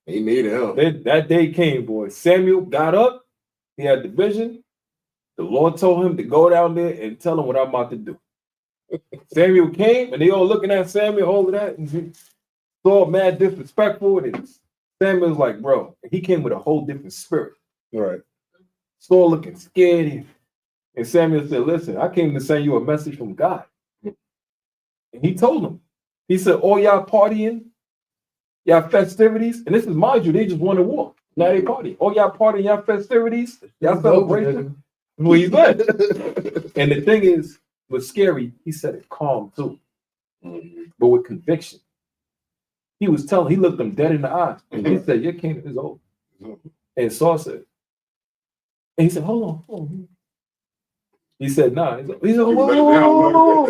He needed him. That day came, boy. Samuel got up. He had the vision. The Lord told him to go down there and tell him what I'm about to do. Samuel came, and they all looking at Samuel, all of that, and he saw mad disrespectful. And Samuel's like, bro, he came with a whole different spirit. Right. Saul looking scared. And Samuel said, listen, I came to send you a message from God. And he told him, he said, all y'all partying, y'all festivities, and this is, mind you, they just won a war. Now they party. All y'all partying, y'all festivities, y'all celebration. What he said. And the thing is, what's scary, he said it calm too, but with conviction. He looked them dead in the eye, and he said, your kingdom is over. And Saul said, and he said, hold on. He said, nah. He said, whoa.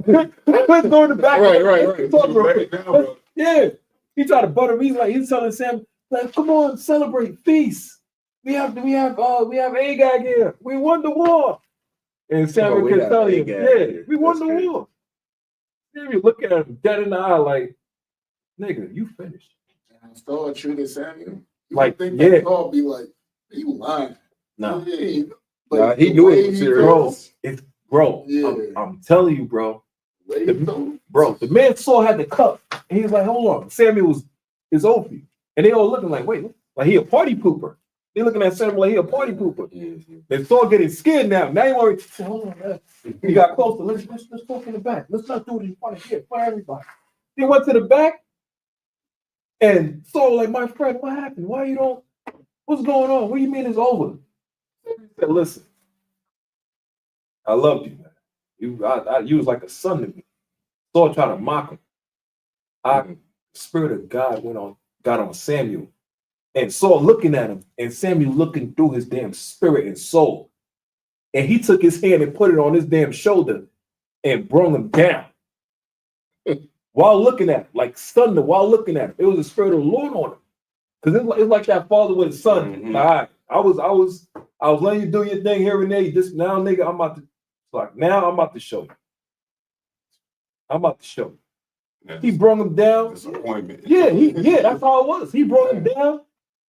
Let's go in the back. Right. Talk real quick. Yeah. He tried to butter me. He's telling Sam, like, come on, celebrate, feast. We have Agag here. We won the war. And Samuel kept telling him, we won the war. Samuel look at him dead in the eye like, nigga, you finished. And Saul treated Samuel. Like, Saul be like, you lying. No. He knew it was serious. Bro, I'm telling you, bro. The man Saul had the cup. And he was like, hold on. Samuel is over you. And they all looking like, wait, like he a party pooper. They looking at Samuel like he a party pooper. And Saul getting scared now. Now he want to hold on, man. He got closer. Let's talk in the back. Let's not do it in front of here for everybody. He went to the back. And Saul like, my friend, what happened? Why you don't? What's going on? What do you mean it's over? He said, listen, I loved you, man. You was like a son to me. Saul tried to mock him. The Spirit of God got on Samuel. And Saul looking at him, and Samuel looking through his damn spirit and soul. And he took his hand and put it on his damn shoulder and brought him down. While looking at him, like stunned him while looking at him. It was the Spirit of the Lord on him. Because it's like that father with his son. All right, I was letting you do your thing here and there. Now, nigga, I'm about to show you. I'm about to show you. He brought him down. Disappointment. Yeah, that's how it was. He brought him down,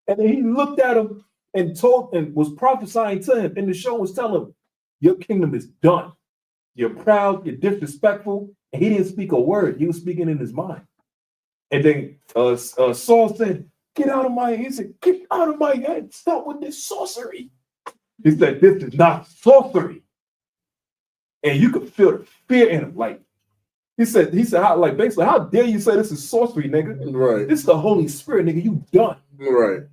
and then he looked at him and told and was prophesying to him. And the show was telling him, your kingdom is done. You're proud, you're disrespectful. And he didn't speak a word. He was speaking in his mind. And then Saul said, get out of my head. He said, get out of my head. Stop with this sorcery. He said, this is not sorcery. And you could feel the fear in him. Like, he said, basically, how dare you say this is sorcery, nigga? Right. This is the Holy Spirit, nigga. You done. Right.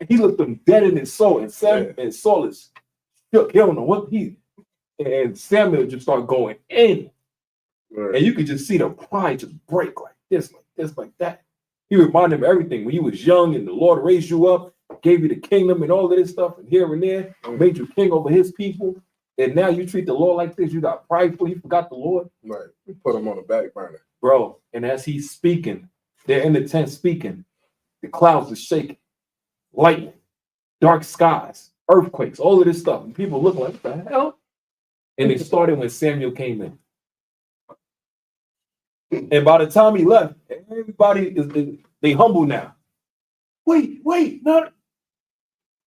And he looked him dead in his soul. And Saul is shook. He don't know what and Samuel just started going in. Right. And you could just see the pride just break like this, like that. He reminded him of everything. When you was young and the Lord raised you up, gave you the kingdom and all of this stuff, and here and there, made you king over his people. And now you treat the Lord like this. You got prideful. You forgot the Lord. Right. You put him on the back burner. Bro, and as he's speaking, they're in the tent speaking, the clouds are shaking, lightning, dark skies, earthquakes, all of this stuff. And people look like, what the hell? And it started when Samuel came in. And by the time he left, everybody they humble now. Wait, now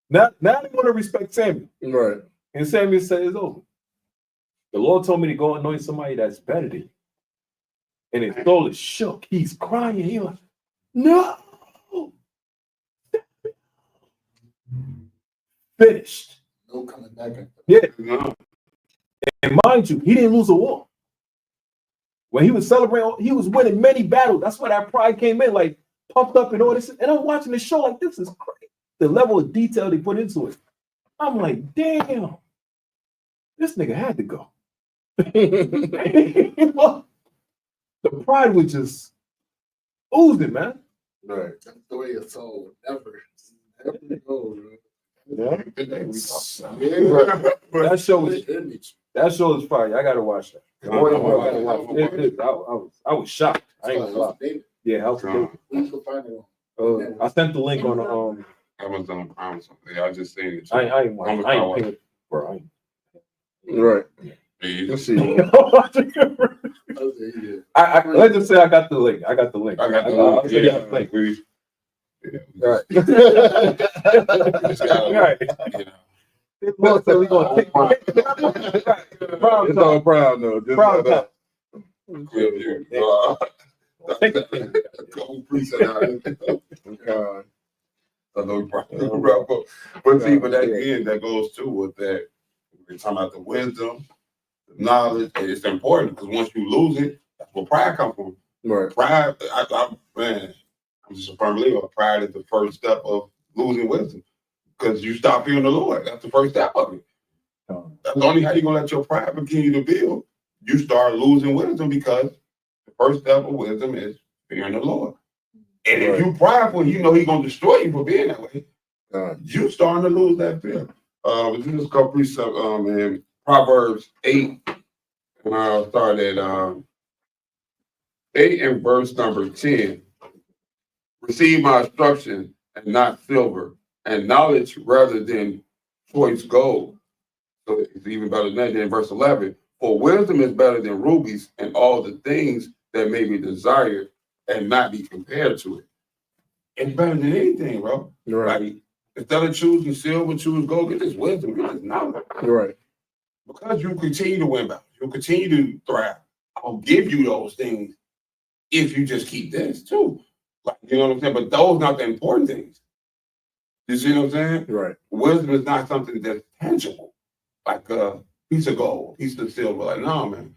they want to respect Samuel. Right. And Samuel said, it's over. The Lord told me to go anoint somebody that's better than you. And his soul is shook. He's crying. He's like, no. Finished. No coming back. Yeah. And mind you, he didn't lose a war. When he was celebrating, he was winning many battles. That's why that pride came in, like pumped up and all this. And I'm watching the show like, this is crazy. The level of detail they put into it. I'm like, damn, this nigga had to go. The pride was just oozing, man. Right. That's the way it's all ever go. Yeah. Yeah. That show is fire. I gotta watch that. I was shocked. I ain't gonna lie. Yeah, House of David. I sent the link on Amazon Prime or something. Yeah, I just seen it. I ain't paying, bro. I ain't. Right. Let's see. Let's just say I got the link. I'll send you the link. All right. All right. Well, so we gonna take it's all proud though. Just proud time. But see, but that again, that goes too with that. We're talking about the wisdom, the knowledge, and it's important because once you lose it, that's where pride comes from. Right. Pride, I'm just a firm believer. Pride is the first step of losing wisdom because you stop fearing the Lord. That's the first step of it. That's only how you're gonna let your pride continue to build. You start losing wisdom because the first step of wisdom is fearing the Lord. And if you prideful, you know He's gonna destroy you for being that way. You starting to lose that fear. This is a couple precepts, in Proverbs 8, and I'll start at 8 and verse number 10. Receive my instruction and not silver, and knowledge rather than choice gold. So it's even better than that. Then verse 11. For wisdom is better than rubies, and all the things that may be desired and not be compared to it. It's better than anything, bro. Right. Like, instead of choosing silver, choose gold. Get this wisdom, get this knowledge. Right. Because you continue to win battles, you'll continue to thrive. I'll give you those things if you just keep this too. Like, you know what I'm saying? But those not the important things. You see what I'm saying? Right. Wisdom is not something that's tangible, like a piece of gold, a piece of silver. Like, no, man.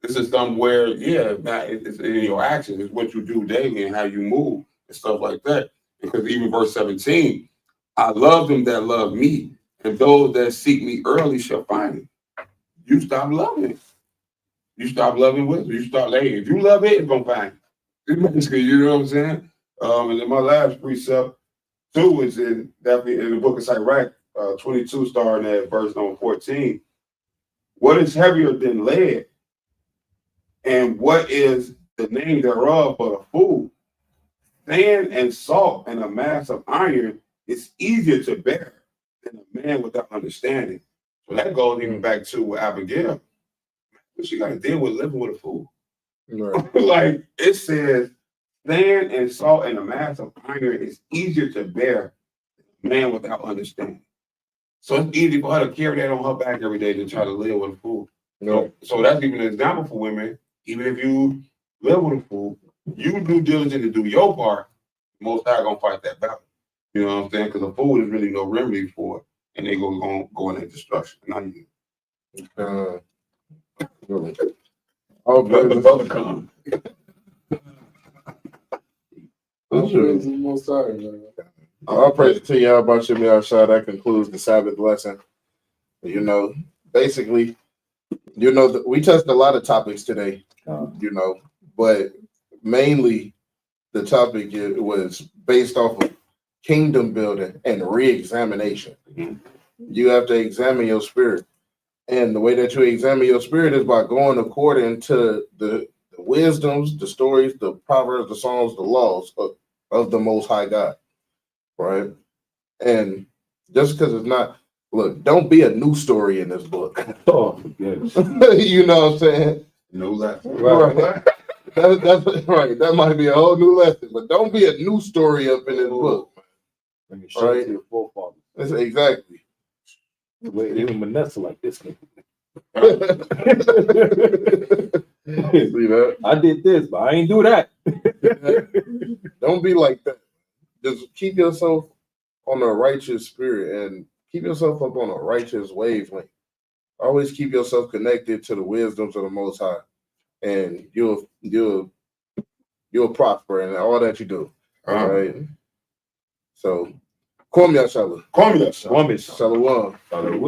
This is somewhere, it's in your actions. It's what you do daily and how you move and stuff like that. Because even verse 17, I love them that love me, and those that seek me early shall find it. You stop loving it. You stop loving wisdom. You start, if you love it, it's going to find it. Basically, you know what I'm saying? And then my last precept, too, is definitely in the book of Sirach, 22, starting at verse number 14. What is heavier than lead? And what is the name thereof but a fool? Sand and salt and a mass of iron is easier to bear than a man without understanding. So that goes even back to Abigail. She got to deal with living with a fool. Right. Like it says, sand and salt and a mass of iron is easier to bear than a man without understanding. So it's easy for her to carry that on her back every day to try to live with a fool. Right. So that's even an example for women. Even if you live with a fool, you do diligent to do your part. Most High gonna fight that battle. You know what I'm saying? Because a fool is really no remedy for it, and they go in that destruction. Not you. Really. Oh, brother, come. I'll praise it to y'all about your shot. That concludes the Sabbath lesson. You know, basically, we touched a lot of topics today, but mainly the topic was based off of kingdom building and re-examination. Mm-hmm. You have to examine your spirit. And the way that you examine your spirit is by going according to the wisdoms, the stories, the proverbs, the songs, the laws of the Most High God, right? And just because it's not, look, don't be a new story in this book. Oh, yes. You know what I'm saying? No lesson. Right. That's right. That might be a whole new lesson, but don't be a new story up in this book. Let me show it to your forefathers. That's exactly. Wait, even Manessa like this. See that? I did this, but I ain't do that. Don't be like that. Just keep yourself on a righteous spirit and keep yourself up on a righteous wavelength. Always keep yourself connected to the wisdoms of the Most High, and you'll prosper in all that you do. All right. So, Kwame Yashala. Kwame Yashala. Shalom. Shalom.